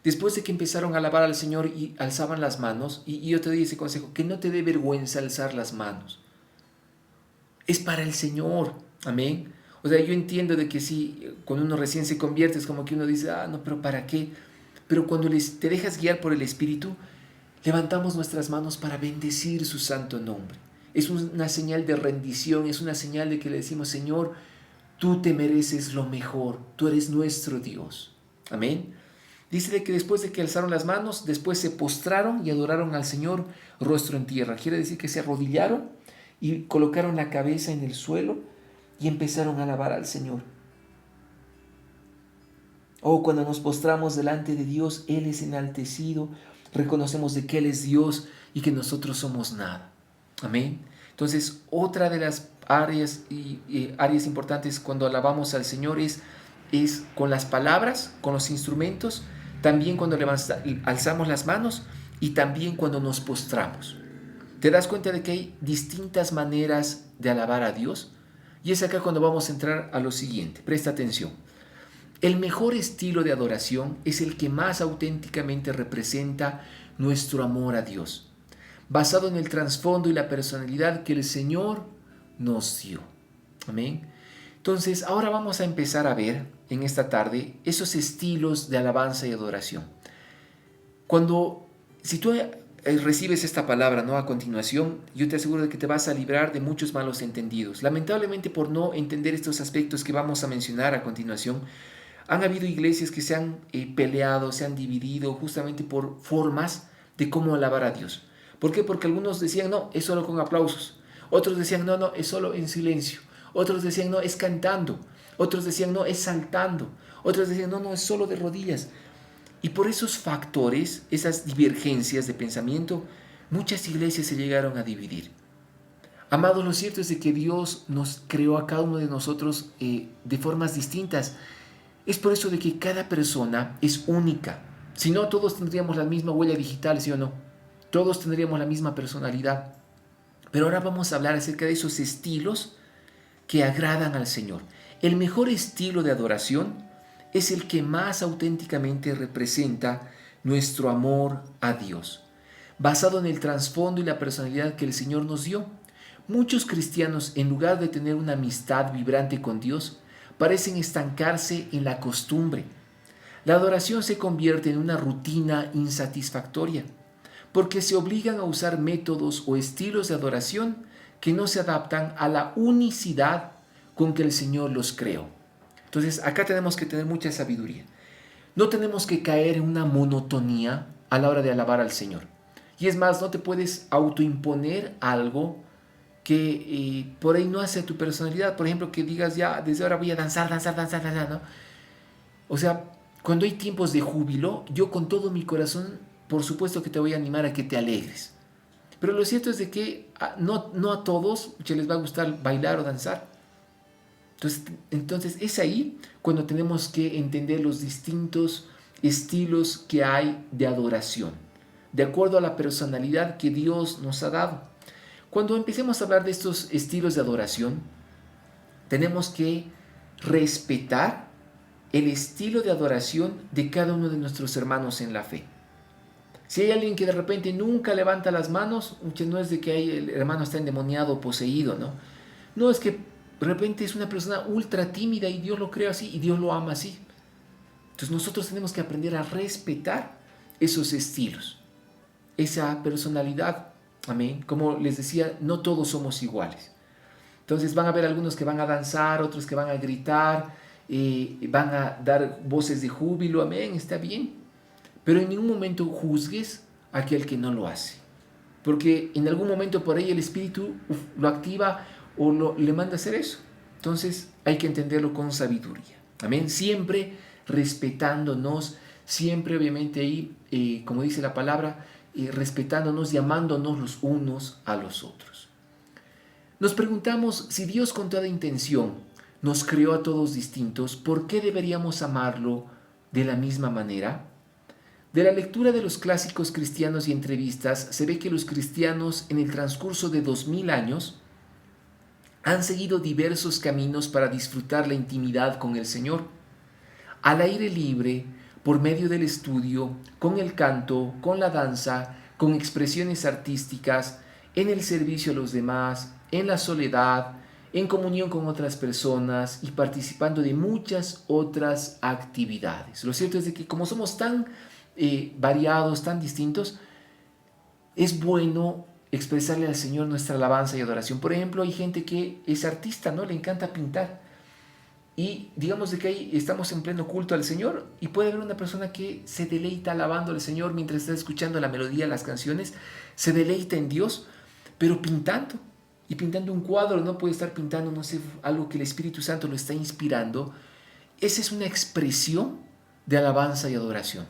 Después de que empezaron a alabar al Señor y alzaban las manos, y yo te doy ese consejo, que no te dé vergüenza alzar las manos. Es para el Señor, amén. O sea, yo entiendo de que sí, cuando uno recién se convierte es como que uno dice, no, pero ¿para qué? Pero cuando te dejas guiar por el Espíritu, levantamos nuestras manos para bendecir su santo nombre. Es una señal de rendición, es una señal de que le decimos: Señor, tú te mereces lo mejor, tú eres nuestro Dios. Amén. Dice de que después de que alzaron las manos, después se postraron y adoraron al Señor rostro en tierra. Quiere decir que se arrodillaron y colocaron la cabeza en el suelo y empezaron a alabar al Señor. Oh, cuando nos postramos delante de Dios, Él es enaltecido, reconocemos de que Él es Dios y que nosotros somos nada. Amén. Entonces, otra de las áreas áreas importantes cuando alabamos al Señor es con las palabras, con los instrumentos, también cuando alzamos las manos y también cuando nos postramos. ¿Te das cuenta de que hay distintas maneras de alabar a Dios? Y es acá cuando vamos a entrar a lo siguiente. Presta atención. El mejor estilo de adoración es el que más auténticamente representa nuestro amor a Dios, basado en el trasfondo y la personalidad que el Señor nos dio. Amén. Entonces, ahora vamos a empezar a ver en esta tarde esos estilos de alabanza y adoración. Si tú recibes esta palabra, ¿no? A continuación, yo te aseguro de que te vas a librar de muchos malos entendidos. Lamentablemente, por no entender estos aspectos que vamos a mencionar a continuación, han habido iglesias que se han peleado, se han dividido justamente por formas de cómo alabar a Dios. ¿Por qué? Porque algunos decían, no, es solo con aplausos. Otros decían, no, no, es solo en silencio. Otros decían, no, es cantando. Otros decían, no, es saltando. Otros decían, no, no, es solo de rodillas. Y por esos factores, esas divergencias de pensamiento, muchas iglesias se llegaron a dividir. Amados, lo cierto es de que Dios nos creó a cada uno de nosotros de formas distintas. Es por eso de que cada persona es única. Si no, todos tendríamos la misma huella digital, ¿sí o no? Todos tendríamos la misma personalidad. Pero ahora vamos a hablar acerca de esos estilos que agradan al Señor. El mejor estilo de adoración es el que más auténticamente representa nuestro amor a Dios, basado en el trasfondo y la personalidad que el Señor nos dio. Muchos cristianos, en lugar de tener una amistad vibrante con Dios, parecen estancarse en la costumbre. La adoración se convierte en una rutina insatisfactoria, porque se obligan a usar métodos o estilos de adoración que no se adaptan a la unicidad con que el Señor los creó. Entonces, acá tenemos que tener mucha sabiduría. No tenemos que caer en una monotonía a la hora de alabar al Señor. Y es más, no te puedes autoimponer algo que por ahí no hace a tu personalidad. Por ejemplo, que digas, ya, desde ahora voy a danzar, ¿no? O sea, cuando hay tiempos de júbilo, yo con todo mi corazón, por supuesto que te voy a animar a que te alegres. Pero lo cierto es de que no a todos se les va a gustar bailar o danzar. Entonces es ahí cuando tenemos que entender los distintos estilos que hay de adoración, de acuerdo a la personalidad que Dios nos ha dado. Cuando empecemos a hablar de estos estilos de adoración, tenemos que respetar el estilo de adoración de cada uno de nuestros hermanos en la fe. Si hay alguien que de repente nunca levanta las manos, no es de que el hermano está endemoniado o poseído, ¿no? No, es que de repente es una persona ultra tímida y Dios lo creó así y Dios lo ama así. Entonces nosotros tenemos que aprender a respetar esos estilos, esa personalidad. Amén. Como les decía, no todos somos iguales. Entonces van a haber algunos que van a danzar, otros que van a gritar, van a dar voces de júbilo. Amén, está bien. Pero en ningún momento juzgues a aquel que no lo hace. Porque en algún momento por ahí el Espíritu lo activa o le manda a hacer eso. Entonces hay que entenderlo con sabiduría. Amén. Siempre respetándonos, siempre obviamente ahí, como dice la palabra, respetándonos y amándonos los unos a los otros. Nos preguntamos, si Dios con toda intención nos creó a todos distintos, ¿por qué deberíamos amarlo de la misma manera? De la lectura de los clásicos cristianos y entrevistas se ve que los cristianos en el transcurso de 2000 años han seguido diversos caminos para disfrutar la intimidad con el Señor. Al aire libre, por medio del estudio, con el canto, con la danza, con expresiones artísticas, en el servicio a los demás, en la soledad, en comunión con otras personas y participando de muchas otras actividades. Lo cierto es de que como somos tan variados, tan distintos, es bueno expresarle al Señor nuestra alabanza y adoración. Por ejemplo, hay gente que es artista, ¿no? Le encanta pintar. Y digamos de que ahí estamos en pleno culto al Señor y puede haber una persona que se deleita alabando al Señor mientras está escuchando la melodía, las canciones, se deleita en Dios, pero pintando. Y pintando un cuadro, no puede estar pintando, no sé, algo que el Espíritu Santo lo está inspirando. Esa es una expresión de alabanza y adoración.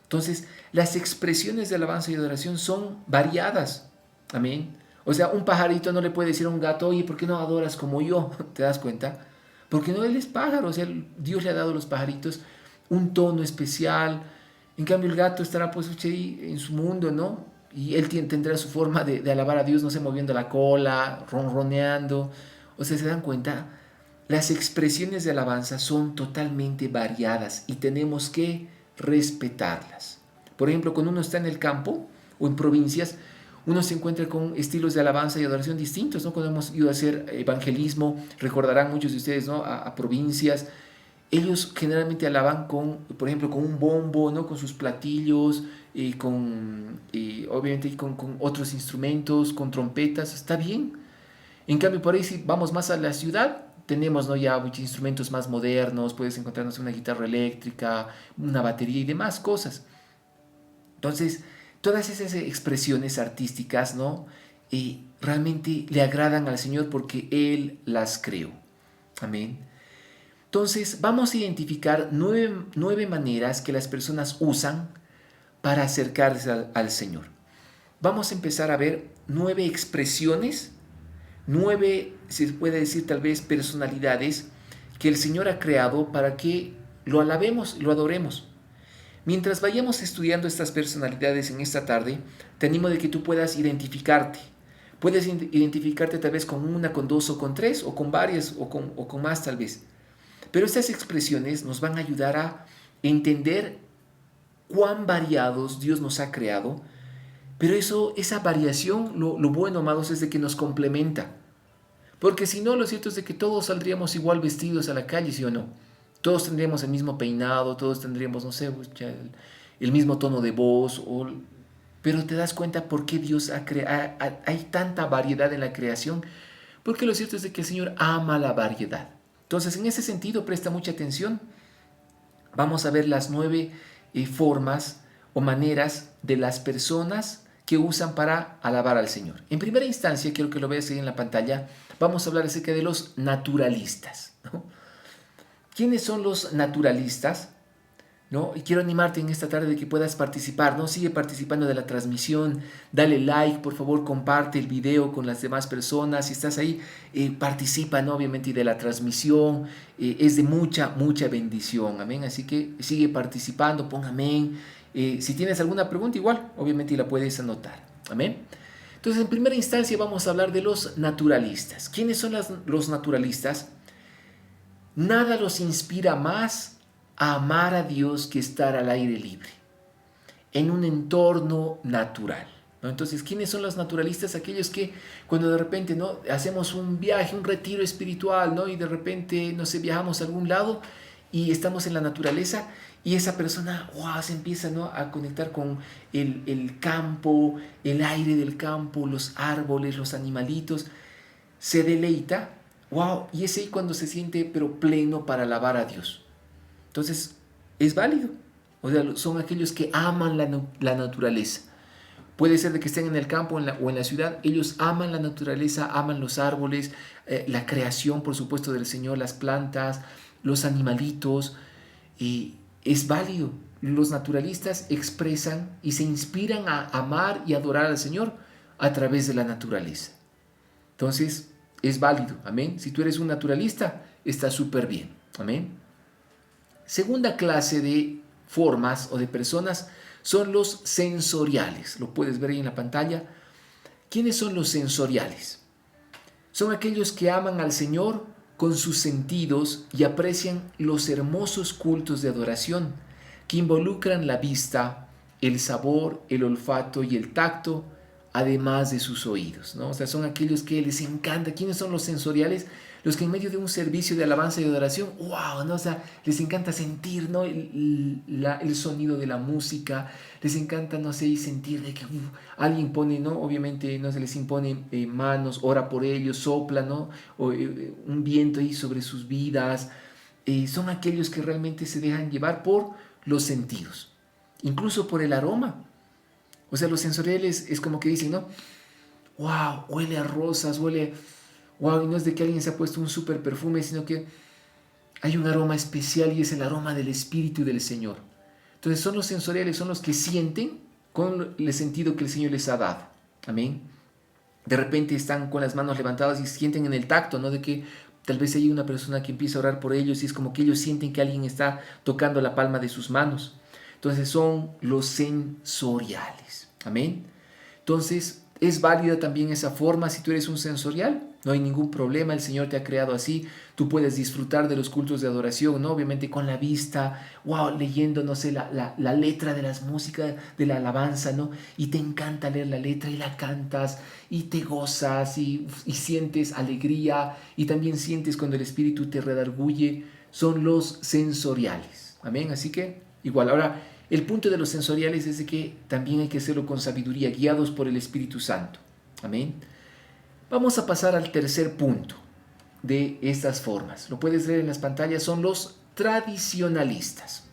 Entonces, las expresiones de alabanza y adoración son variadas. Amén. O sea, un pajarito no le puede decir a un gato, oye, ¿por qué no adoras como yo? ¿Te das cuenta? Porque no él es pájaro, o sea, Dios le ha dado a los pajaritos un tono especial. En cambio, el gato estará pues ahí en su mundo, ¿no? Y él tendrá su forma de alabar a Dios, no sé, moviendo la cola, ronroneando. O sea, ¿se dan cuenta? Las expresiones de alabanza son totalmente variadas y tenemos que respetarlas. Por ejemplo, cuando uno está en el campo o en provincias, uno se encuentra con estilos de alabanza y adoración distintos, ¿no? Cuando hemos ido a hacer evangelismo, recordarán muchos de ustedes, ¿no? A provincias, ellos generalmente alaban con, por ejemplo, con un bombo, ¿no? Con sus platillos, obviamente con otros instrumentos, con trompetas, está bien. En cambio, por ahí si vamos más a la ciudad, tenemos, ¿no? Ya muchos instrumentos más modernos, puedes encontrarnos una guitarra eléctrica, una batería y demás cosas. Entonces, todas esas expresiones artísticas, ¿no? Realmente le agradan al Señor porque Él las creó. Amén. Entonces, vamos a identificar nueve maneras que las personas usan para acercarse al Señor. Vamos a empezar a ver 9 expresiones, 9, se puede decir tal vez, personalidades que el Señor ha creado para que lo alabemos, lo adoremos. Mientras vayamos estudiando estas personalidades en esta tarde, te animo de que tú puedas identificarte. Puedes identificarte tal vez con una, con dos o con tres, o con varias, o con más tal vez. Pero estas expresiones nos van a ayudar a entender cuán variados Dios nos ha creado. Pero esa variación, lo bueno, amados, es de que nos complementa. Porque si no, lo cierto es de que todos saldríamos igual vestidos a la calle, ¿sí o no? Todos tendríamos el mismo peinado, todos tendríamos, no sé, el mismo tono de voz. Pero te das cuenta por qué Dios hay tanta variedad en la creación. Porque lo cierto es de que el Señor ama la variedad. Entonces, en ese sentido, presta mucha atención. Vamos a ver las 9 formas o maneras de las personas que usan para alabar al Señor. En primera instancia, quiero que lo veas ahí en la pantalla, vamos a hablar acerca de los naturalistas, ¿no? ¿Quiénes son los naturalistas? ¿No? Y quiero animarte en esta tarde de que puedas participar, ¿no? Sigue participando de la transmisión, dale like, por favor, comparte el video con las demás personas. Si estás ahí, participa, ¿no? Obviamente, de la transmisión. Es de mucha, mucha bendición, amén. Así que sigue participando, pon amén. Si tienes alguna pregunta, igual, obviamente la puedes anotar, amén. Entonces, en primera instancia vamos a hablar de los naturalistas. ¿Quiénes son los naturalistas? Nada los inspira más a amar a Dios que estar al aire libre, en un entorno natural, ¿no? Entonces, ¿quiénes son los naturalistas? Aquellos que cuando de repente, ¿no? hacemos un viaje, un retiro espiritual, ¿no? Y de repente, no sé, viajamos a algún lado y estamos en la naturaleza y esa persona, wow, se empieza, ¿no? a conectar con el campo, el aire del campo, los árboles, los animalitos, se deleita. Wow, y es ahí cuando se siente pero pleno para alabar a Dios. Entonces, es válido. O sea, son aquellos que aman la naturaleza. Puede ser de que estén en el campo o en la ciudad. Ellos aman la naturaleza, aman los árboles, la creación, por supuesto, del Señor, las plantas, los animalitos. Es válido. Los naturalistas expresan y se inspiran a amar y adorar al Señor a través de la naturaleza. Entonces, es válido, amén. Si tú eres un naturalista, está súper bien, amén. Segunda clase de formas o de personas son los sensoriales. Lo puedes ver ahí en la pantalla. ¿Quiénes son los sensoriales? Son aquellos que aman al Señor con sus sentidos y aprecian los hermosos cultos de adoración que involucran la vista, el sabor, el olfato y el tacto, además de sus oídos, ¿no? O sea, son aquellos que les encanta. ¿Quiénes son los sensoriales? Los que en medio de un servicio de alabanza y adoración, wow, ¿no? O sea, les encanta sentir, ¿no? el sonido de la música, les encanta, no sé, sentir de que alguien pone, ¿no? Obviamente no se les impone manos, ora por ellos, sopla, ¿no? O un viento ahí sobre sus vidas. Son aquellos que realmente se dejan llevar por los sentidos, incluso por el aroma. O sea, los sensoriales es como que dicen, ¿no? Wow, huele a rosas, huele... Wow, y no es de que alguien se ha puesto un súper perfume, sino que hay un aroma especial y es el aroma del Espíritu del Señor. Entonces son los sensoriales, son los que sienten con el sentido que el Señor les ha dado. Amén. De repente están con las manos levantadas y sienten en el tacto, ¿no? De que tal vez hay una persona que empieza a orar por ellos y es como que ellos sienten que alguien está tocando la palma de sus manos. Entonces son los sensoriales. Amén. Entonces es válida también esa forma si tú eres un sensorial. No hay ningún problema, el Señor te ha creado así. Tú puedes disfrutar de los cultos de adoración, ¿no? Obviamente con la vista, wow, leyendo, no sé, la letra de las músicas, de la alabanza, ¿no? Y te encanta leer la letra y la cantas y te gozas y sientes alegría y también sientes cuando el Espíritu te redarguye. Son los sensoriales. Amén. Así que igual, ahora el punto de los sensoriales es de que también hay que hacerlo con sabiduría, guiados por el Espíritu Santo. Amén. Vamos a pasar al tercer punto de estas formas. Lo puedes leer en las pantallas, son los tradicionalistas.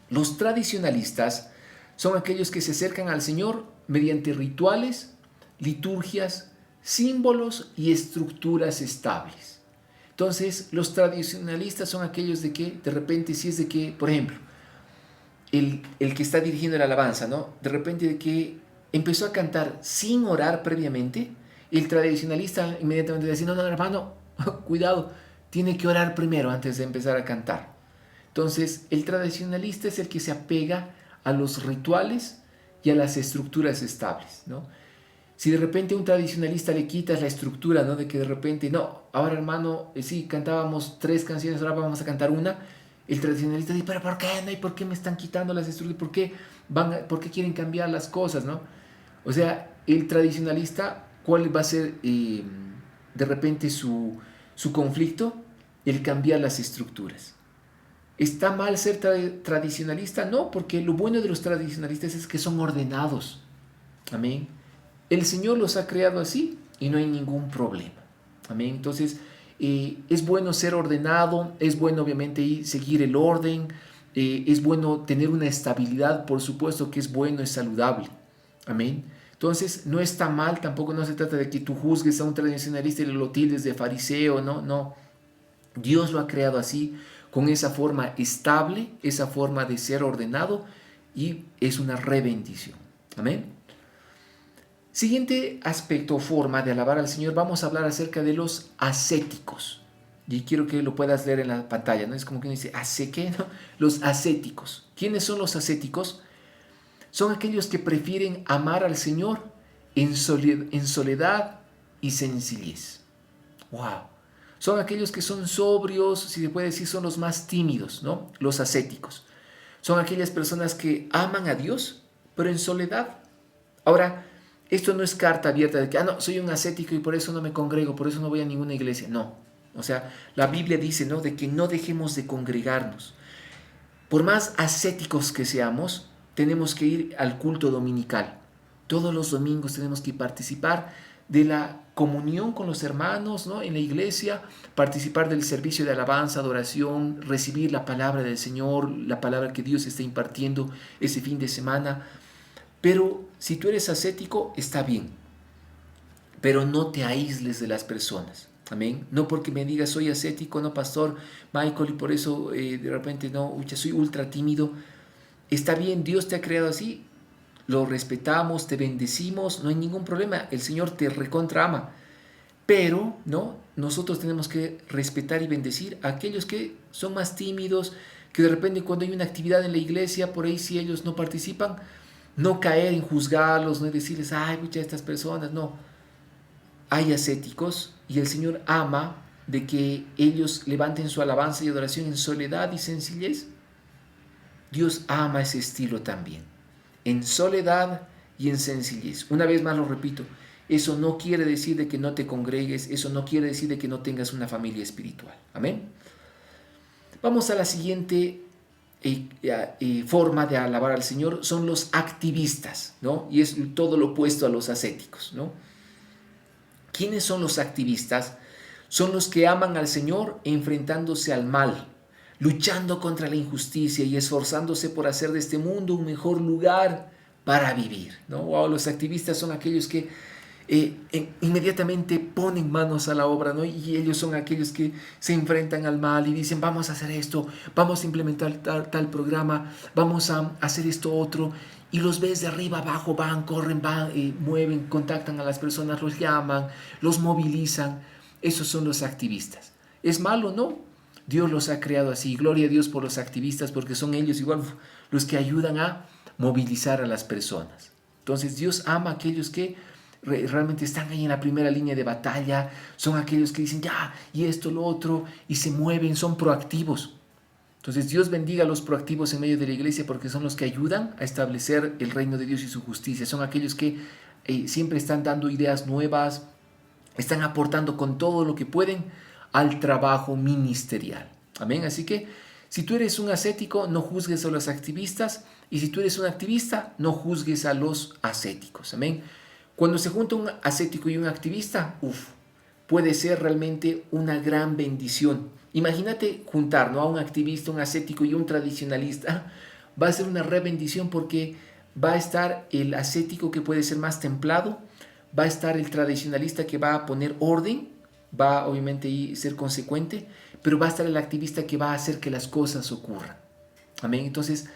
Los tradicionalistas son aquellos que se acercan al Señor mediante rituales, liturgias, símbolos y estructuras estables. Entonces, los tradicionalistas son aquellos de que, de repente, si es de que, por ejemplo, el que está dirigiendo la alabanza, ¿no? De repente de que empezó a cantar sin orar previamente, el tradicionalista inmediatamente dice, no, hermano, cuidado, tiene que orar primero antes de empezar a cantar. Entonces, el tradicionalista es el que se apega a los rituales y a las estructuras estables, ¿no? Si de repente a un tradicionalista le quitas la estructura, ¿no? De que de repente, no, ahora hermano, sí, cantábamos 3 canciones, ahora vamos a cantar una. El tradicionalista dice, pero ¿por qué no? ¿Y por qué me están quitando las estructuras? ¿Por qué quieren cambiar las cosas, no? O sea, el tradicionalista, ¿cuál va a ser de repente su conflicto? El cambiar las estructuras. ¿Está mal ser tradicionalista? No, porque lo bueno de los tradicionalistas es que son ordenados. Amén. El Señor los ha creado así y no hay ningún problema. Amén. Entonces, es bueno ser ordenado, es bueno obviamente seguir el orden, es bueno tener una estabilidad, por supuesto que es bueno, es saludable. Amén. Entonces, no está mal, tampoco no se trata de que tú juzgues a un tradicionalista y lo tildes de fariseo, no. Dios lo ha creado así, con esa forma estable, esa forma de ser ordenado, y es una rebendición. Amén. Siguiente aspecto o forma de alabar al Señor, vamos a hablar acerca de los ascéticos. Y quiero que lo puedas leer en la pantalla, ¿no? Es como que uno dice, ¿asé qué? ¿No? Los ascéticos. ¿Quiénes son los ascéticos? Son aquellos que prefieren amar al Señor en soledad y sencillez. ¡Wow! Son aquellos que son sobrios, si se puede decir, son los más tímidos, ¿no? Los ascéticos. Son aquellas personas que aman a Dios, pero en soledad. Ahora, esto no es carta abierta de que, no, soy un ascético y por eso no me congrego, por eso no voy a ninguna iglesia. No. O sea, la Biblia dice, ¿no? De que no dejemos de congregarnos. Por más ascéticos que seamos, tenemos que ir al culto dominical. Todos los domingos tenemos que participar de la comunión con los hermanos, ¿no? En la iglesia, participar del servicio de alabanza, adoración, recibir la palabra del Señor, la palabra que Dios está impartiendo ese fin de semana. Pero si tú eres ascético, está bien, pero no te aísles de las personas. Amén. No porque me digas soy ascético, no, pastor Michael, y por eso de repente no, soy ultra tímido. Está bien, Dios te ha creado así, lo respetamos, te bendecimos, no hay ningún problema, el Señor te recontra ama. Pero, ¿no? Nosotros tenemos que respetar y bendecir a aquellos que son más tímidos, que de repente cuando hay una actividad en la iglesia, por ahí si ellos no participan, no caer en juzgarlos, no decirles, ay, muchas de estas personas, no. Hay ascéticos y el Señor ama de que ellos levanten su alabanza y adoración en soledad y sencillez. Dios ama ese estilo también, en soledad y en sencillez. Una vez más lo repito, eso no quiere decir de que no te congregues, eso no quiere decir de que no tengas una familia espiritual. Amén. Vamos a la siguiente forma de alabar al Señor, son los activistas, ¿no? Y es todo lo opuesto a los ascéticos, ¿no? ¿Quiénes son los activistas? Son los que aman al Señor enfrentándose al mal, luchando contra la injusticia y esforzándose por hacer de este mundo un mejor lugar para vivir, ¿no? Wow, los activistas son aquellos que inmediatamente ponen manos a la obra, ¿no? Y ellos son aquellos que se enfrentan al mal y dicen, vamos a hacer esto, vamos a implementar tal programa, vamos a hacer esto otro. Y los ves de arriba abajo, van, corren, van, mueven, contactan a las personas, los llaman, los movilizan. Esos son los activistas. ¿Es malo? No. Dios los ha creado así. Gloria a Dios por los activistas, porque son ellos igual los que ayudan a movilizar a las personas. Entonces Dios ama a aquellos que realmente están ahí en la primera línea de batalla, son aquellos que dicen ya, y esto, lo otro, y se mueven, son proactivos. Entonces Dios bendiga a los proactivos en medio de la iglesia porque son los que ayudan a establecer el reino de Dios y su justicia. Son aquellos que siempre están dando ideas nuevas, están aportando con todo lo que pueden al trabajo ministerial. Amén. Así que si tú eres un ascético, no juzgues a los activistas, y si tú eres un activista, no juzgues a los ascéticos. Amén. Cuando se junta un ascético y un activista, puede ser realmente una gran bendición. Imagínate juntar, ¿no?, a un activista, un ascético y un tradicionalista. Va a ser una re bendición porque va a estar el ascético que puede ser más templado, va a estar el tradicionalista que va a poner orden, va obviamente a ser consecuente, pero va a estar el activista que va a hacer que las cosas ocurran. Amén. Entonces,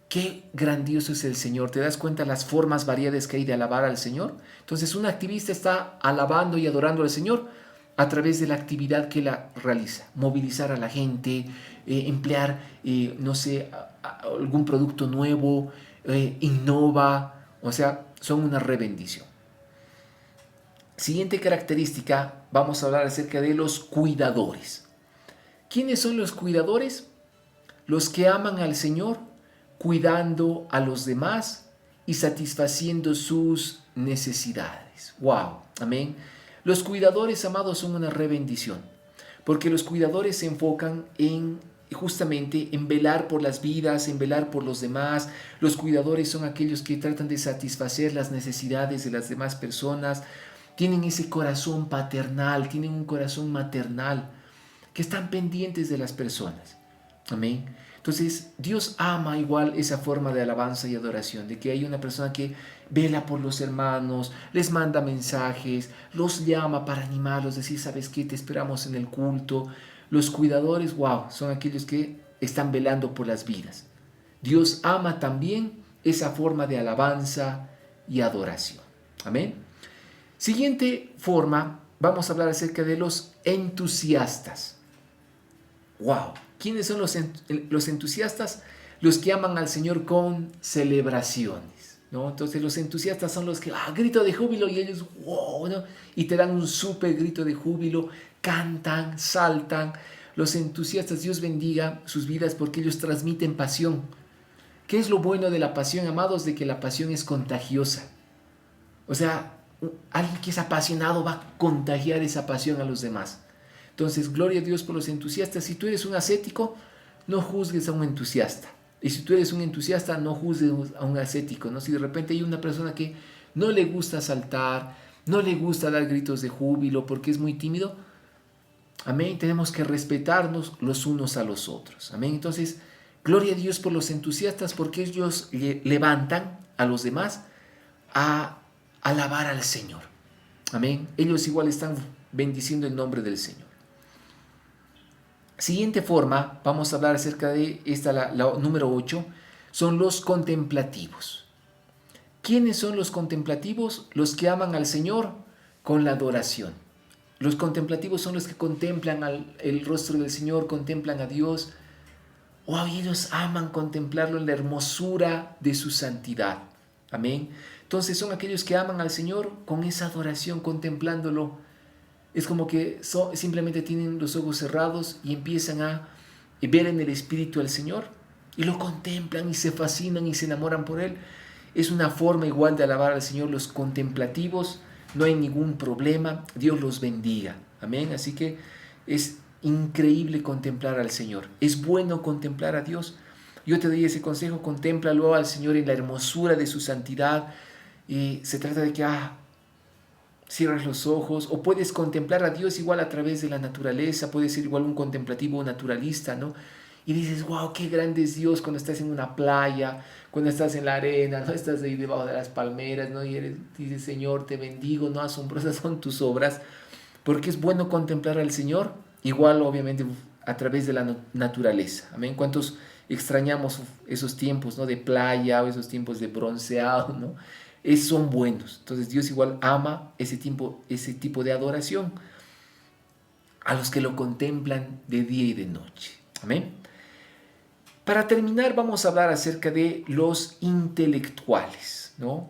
qué grandioso es el Señor. ¿Te das cuenta las formas variadas que hay de alabar al Señor? Entonces, un activista está alabando y adorando al Señor a través de la actividad que la realiza. Movilizar a la gente, emplear, no sé, algún producto nuevo, innova. O sea, son una rebendición. Siguiente característica, vamos a hablar acerca de los cuidadores. ¿Quiénes son los cuidadores? Los que aman al Señor, cuidando a los demás y satisfaciendo sus necesidades. ¡Wow! Amén. Los cuidadores, amados, son una rebendición, porque los cuidadores se enfocan justamente en velar por las vidas, en velar por los demás. Los cuidadores son aquellos que tratan de satisfacer las necesidades de las demás personas. Tienen ese corazón paternal, tienen un corazón maternal, que están pendientes de las personas. Amén. Entonces, Dios ama igual esa forma de alabanza y adoración, de que hay una persona que vela por los hermanos, les manda mensajes, los llama para animarlos, decir, ¿sabes qué? Te esperamos en el culto. Los cuidadores, wow, son aquellos que están velando por las vidas. Dios ama también esa forma de alabanza y adoración. Amén. Siguiente forma, vamos a hablar acerca de los entusiastas. ¡Wow! ¿Quiénes son los entusiastas? Los que aman al Señor con celebraciones, ¿no? Entonces los entusiastas son los que, grito de júbilo, y ellos, ¡wow!, ¿no? Y te dan un súper grito de júbilo, cantan, saltan. Los entusiastas, Dios bendiga sus vidas porque ellos transmiten pasión. ¿Qué es lo bueno de la pasión, amados? De que la pasión es contagiosa. O sea, alguien que es apasionado va a contagiar esa pasión a los demás. Entonces, gloria a Dios por los entusiastas. Si tú eres un ascético, no juzgues a un entusiasta. Y si tú eres un entusiasta, no juzgues a un ascético, ¿no? Si de repente hay una persona que no le gusta saltar, no le gusta dar gritos de júbilo porque es muy tímido, amén, tenemos que respetarnos los unos a los otros. Amén. Entonces, gloria a Dios por los entusiastas porque ellos levantan a los demás a alabar al Señor. Amén. Ellos igual están bendiciendo el nombre del Señor. Siguiente forma, vamos a hablar acerca de esta, la número 8, son los contemplativos. ¿Quiénes son los contemplativos? Los que aman al Señor con la adoración. Los contemplativos son los que contemplan el rostro del Señor, contemplan a Dios. Ellos aman contemplarlo en la hermosura de su santidad. Amén. Entonces son aquellos que aman al Señor con esa adoración, contemplándolo. Es como que simplemente tienen los ojos cerrados y empiezan a ver en el Espíritu al Señor y lo contemplan y se fascinan y se enamoran por Él. Es una forma igual de alabar al Señor. Los contemplativos, no hay ningún problema. Dios los bendiga. Amén. Así que es increíble contemplar al Señor. Es bueno contemplar a Dios. Yo te doy ese consejo, contémplalo al Señor en la hermosura de su santidad. Y se trata de que cierras los ojos, o puedes contemplar a Dios igual a través de la naturaleza, puedes ser igual un contemplativo naturalista, ¿no? y dices, wow, qué grande es Dios cuando estás en una playa, cuando estás en la arena, ¿no? Estás ahí debajo de las palmeras, ¿no? Y dices, Señor, te bendigo, ¿no? Asombrosas son tus obras, porque es bueno contemplar al Señor, igual obviamente a través de la naturaleza. Amén. ¿Cuántos extrañamos esos tiempos, ¿no? De playa o esos tiempos de bronceado, ¿no? Son buenos. Entonces Dios igual ama ese tipo de adoración a los que lo contemplan de día y de noche. Amén. Para terminar, vamos a hablar acerca de los intelectuales, ¿no?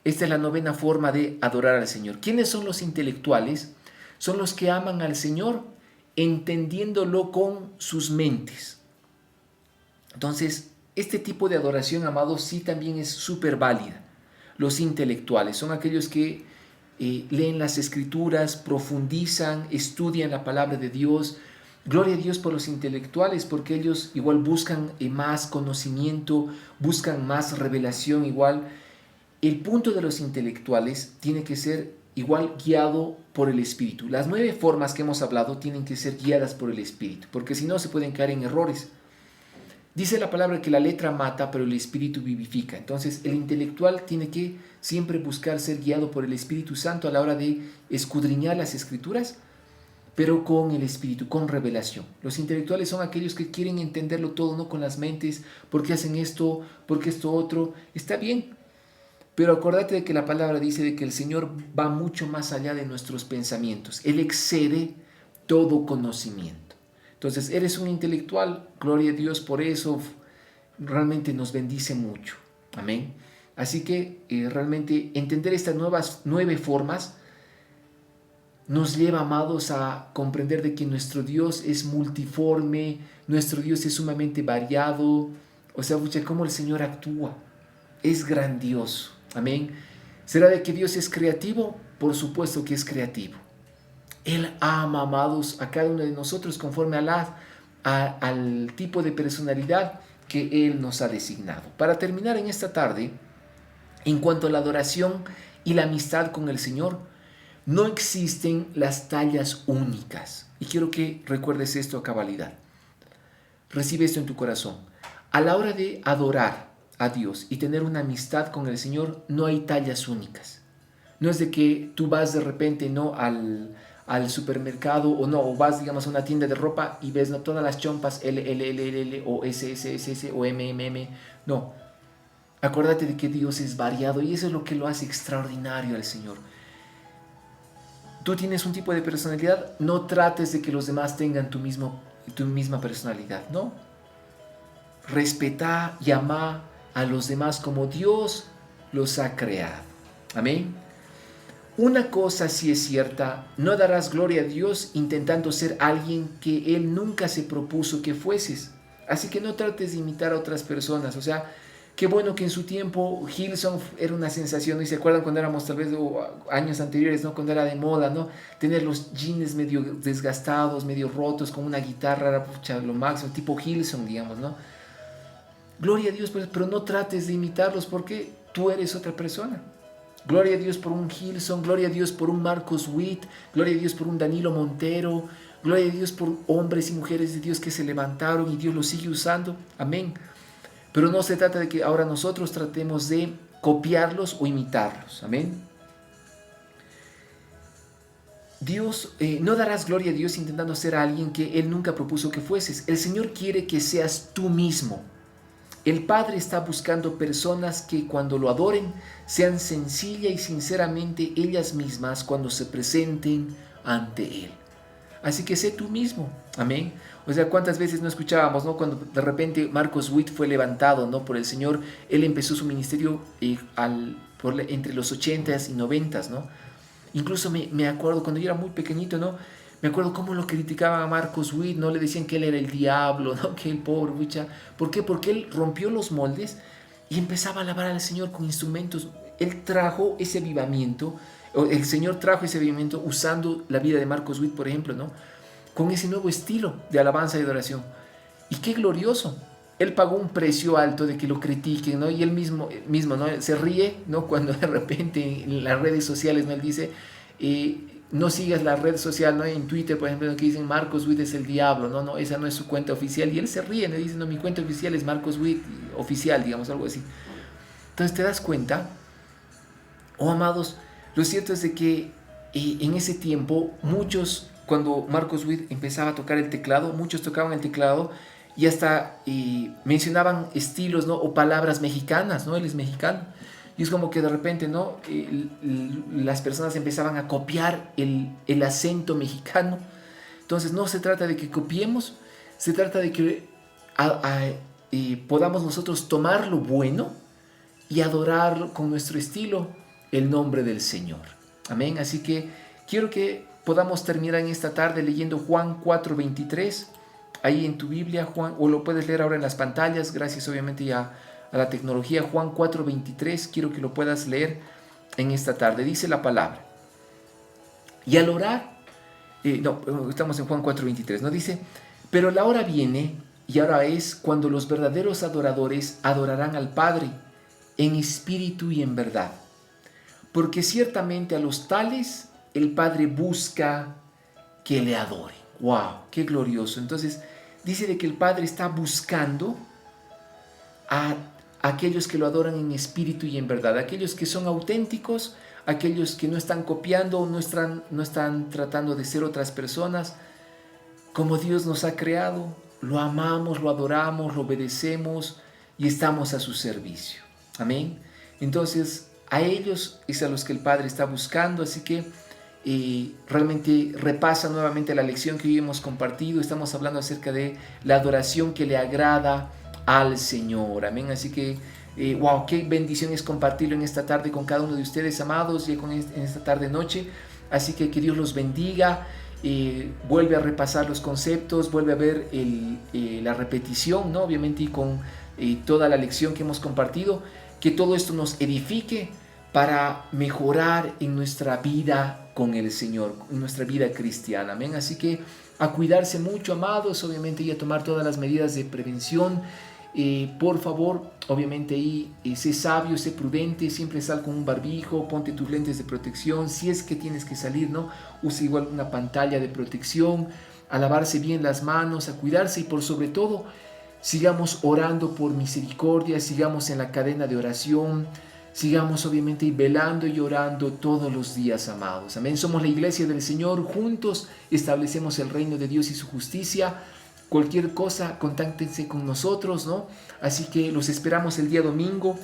Esta es la novena forma de adorar al Señor. ¿Quiénes son los intelectuales? Son los que aman al Señor entendiéndolo con sus mentes. Entonces, este tipo de adoración, amados, sí también es súper válida. Los intelectuales son aquellos que leen las escrituras, profundizan, estudian la palabra de Dios. Gloria a Dios por los intelectuales, porque ellos igual buscan más conocimiento, buscan más revelación igual. El punto de los intelectuales tiene que ser igual guiado por el Espíritu. Las 9 formas que hemos hablado tienen que ser guiadas por el Espíritu, porque si no se pueden caer en errores. Dice la palabra que la letra mata, pero el Espíritu vivifica. Entonces el intelectual tiene que siempre buscar ser guiado por el Espíritu Santo a la hora de escudriñar las Escrituras, pero con el Espíritu, con revelación. Los intelectuales son aquellos que quieren entenderlo todo, no con las mentes, por qué hacen esto, por qué esto otro. Está bien, pero acuérdate de que la palabra dice de que el Señor va mucho más allá de nuestros pensamientos. Él excede todo conocimiento. Entonces, eres un intelectual, gloria a Dios por eso, realmente nos bendice mucho. Amén. Así que realmente entender estas 9 formas nos lleva, amados, a comprender de que nuestro Dios es multiforme, nuestro Dios es sumamente variado. O sea, cómo el Señor actúa. Es grandioso. Amén. ¿Será de que Dios es creativo? Por supuesto que es creativo. Él ama, amados, a cada uno de nosotros conforme al tipo de personalidad que Él nos ha designado. Para terminar en esta tarde, en cuanto a la adoración y la amistad con el Señor, no existen las tallas únicas. Y quiero que recuerdes esto a cabalidad. Recibe esto en tu corazón. A la hora de adorar a Dios y tener una amistad con el Señor, no hay tallas únicas. No es de que tú vas de repente, ¿no?, al supermercado o vas, digamos, a una tienda de ropa y ves, ¿no?, todas las chompas L o S o M. No. Acuérdate de que Dios es variado y eso es lo que lo hace extraordinario al Señor. Tú tienes un tipo de personalidad, no trates de que los demás tengan tu misma personalidad, ¿no? Respeta y ama a los demás como Dios los ha creado. Amén. Una cosa sí es cierta, no darás gloria a Dios intentando ser alguien que Él nunca se propuso que fueses. Así que no trates de imitar a otras personas. O sea, qué bueno que en su tiempo Hillsong era una sensación, ¿no? Y se acuerdan cuando éramos tal vez años anteriores, ¿no?, cuando era de moda, ¿no?, tener los jeans medio desgastados, medio rotos, con una guitarra, era lo máximo, tipo Hillsong, digamos, ¿no? Gloria a Dios, pero no trates de imitarlos porque tú eres otra persona. Gloria a Dios por un Hillsong, gloria a Dios por un Marcos Witt, gloria a Dios por un Danilo Montero, gloria a Dios por hombres y mujeres de Dios que se levantaron y Dios los sigue usando. Amén. Pero no se trata de que ahora nosotros tratemos de copiarlos o imitarlos. Amén. No darás gloria a Dios intentando ser alguien que Él nunca propuso que fueses. El Señor quiere que seas tú mismo. El Padre está buscando personas que cuando lo adoren sean sencilla y sinceramente ellas mismas cuando se presenten ante Él. Así que sé tú mismo. Amén. O sea, ¿cuántas veces no escuchábamos, ¿no?, cuando de repente Marcos Witt fue levantado, ¿no?, por el Señor? Él empezó su ministerio entre los 80s y 90s, ¿no? Incluso me acuerdo cuando yo era muy pequeñito, ¿no?, me acuerdo cómo lo criticaban a Marcos Witt, ¿no? Le decían que él era el diablo, ¿no?, que el pobre, mucha. ¿Por qué? Porque él rompió los moldes y empezaba a alabar al Señor con instrumentos. Él trajo ese avivamiento, el Señor trajo ese avivamiento usando la vida de Marcos Witt, por ejemplo, ¿no?, con ese nuevo estilo de alabanza y adoración. Y qué glorioso. Él pagó un precio alto de que lo critiquen, ¿no? Y él mismo, ¿no?, se ríe, ¿no?, cuando de repente en las redes sociales, ¿no?, él dice, no sigas la red social, ¿no? En Twitter, por ejemplo, que dicen Marcos Witt es el diablo, no, esa no es su cuenta oficial. Y él se ríe, le dice, no, mi cuenta oficial es Marcos Witt oficial, digamos, algo así. Entonces te das cuenta, oh amados, lo cierto es de que en ese tiempo muchos, cuando Marcos Witt empezaba a tocar el teclado, muchos tocaban el teclado y hasta mencionaban estilos, ¿no? O palabras mexicanas, ¿no? Él es mexicano. Y es como que de repente, ¿no? Las personas empezaban a copiar el acento mexicano. Entonces no se trata de que copiemos, se trata de que podamos nosotros tomar lo bueno y adorar con nuestro estilo el nombre del Señor. Amén. Así que quiero que podamos terminar en esta tarde leyendo Juan 4:23, ahí en tu Biblia, Juan, o lo puedes leer ahora en las pantallas, gracias obviamente ya a la tecnología. Juan 4:23, quiero que lo puedas leer en esta tarde. Dice la palabra. Y al orar, estamos en Juan 4:23, ¿no? Dice, pero la hora viene, y ahora es cuando los verdaderos adoradores adorarán al Padre en espíritu y en verdad. Porque ciertamente a los tales el Padre busca que le adoren. ¡Wow! ¡Qué glorioso! Entonces, dice de que el Padre está buscando a aquellos que lo adoran en espíritu y en verdad, aquellos que son auténticos, aquellos que no están copiando, no están tratando de ser otras personas, como Dios nos ha creado, lo amamos, lo adoramos, lo obedecemos y estamos a su servicio. Amén. Entonces, a ellos es a los que el Padre está buscando, así que realmente repasa nuevamente la lección que hoy hemos compartido. Estamos hablando acerca de la adoración que le agrada al Señor. Amén. Así que, wow, qué bendición es compartirlo en esta tarde con cada uno de ustedes, amados, y en esta tarde noche. Así que Dios los bendiga. Vuelve a repasar los conceptos, vuelve a ver la repetición, ¿no? Obviamente, y con toda la lección que hemos compartido, que todo esto nos edifique para mejorar en nuestra vida con el Señor, en nuestra vida cristiana. Amén. Así que a cuidarse mucho, amados, obviamente, y a tomar todas las medidas de prevención. Por favor, obviamente ahí sé sabio, sé prudente, siempre sal con un barbijo, ponte tus lentes de protección, si es que tienes que salir, ¿no? Usa igual una pantalla de protección, a lavarse bien las manos, a cuidarse y por sobre todo, sigamos orando por misericordia, sigamos en la cadena de oración, sigamos obviamente velando y orando todos los días, amados. Amén. Somos la iglesia del Señor, juntos establecemos el reino de Dios y su justicia. Cualquier cosa, contáctense con nosotros, ¿no? Así que los esperamos el día domingo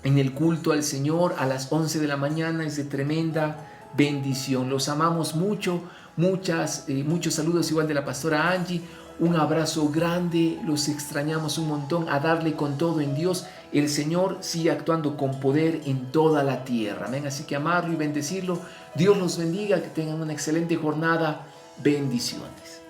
en el culto al Señor a las 11 de la mañana. Es de tremenda bendición. Los amamos mucho. Muchos saludos igual de la pastora Angie. Un abrazo grande. Los extrañamos un montón. A darle con todo en Dios. El Señor sigue actuando con poder en toda la tierra. Amén. Así que amarlo y bendecirlo. Dios los bendiga. Que tengan una excelente jornada. Bendiciones.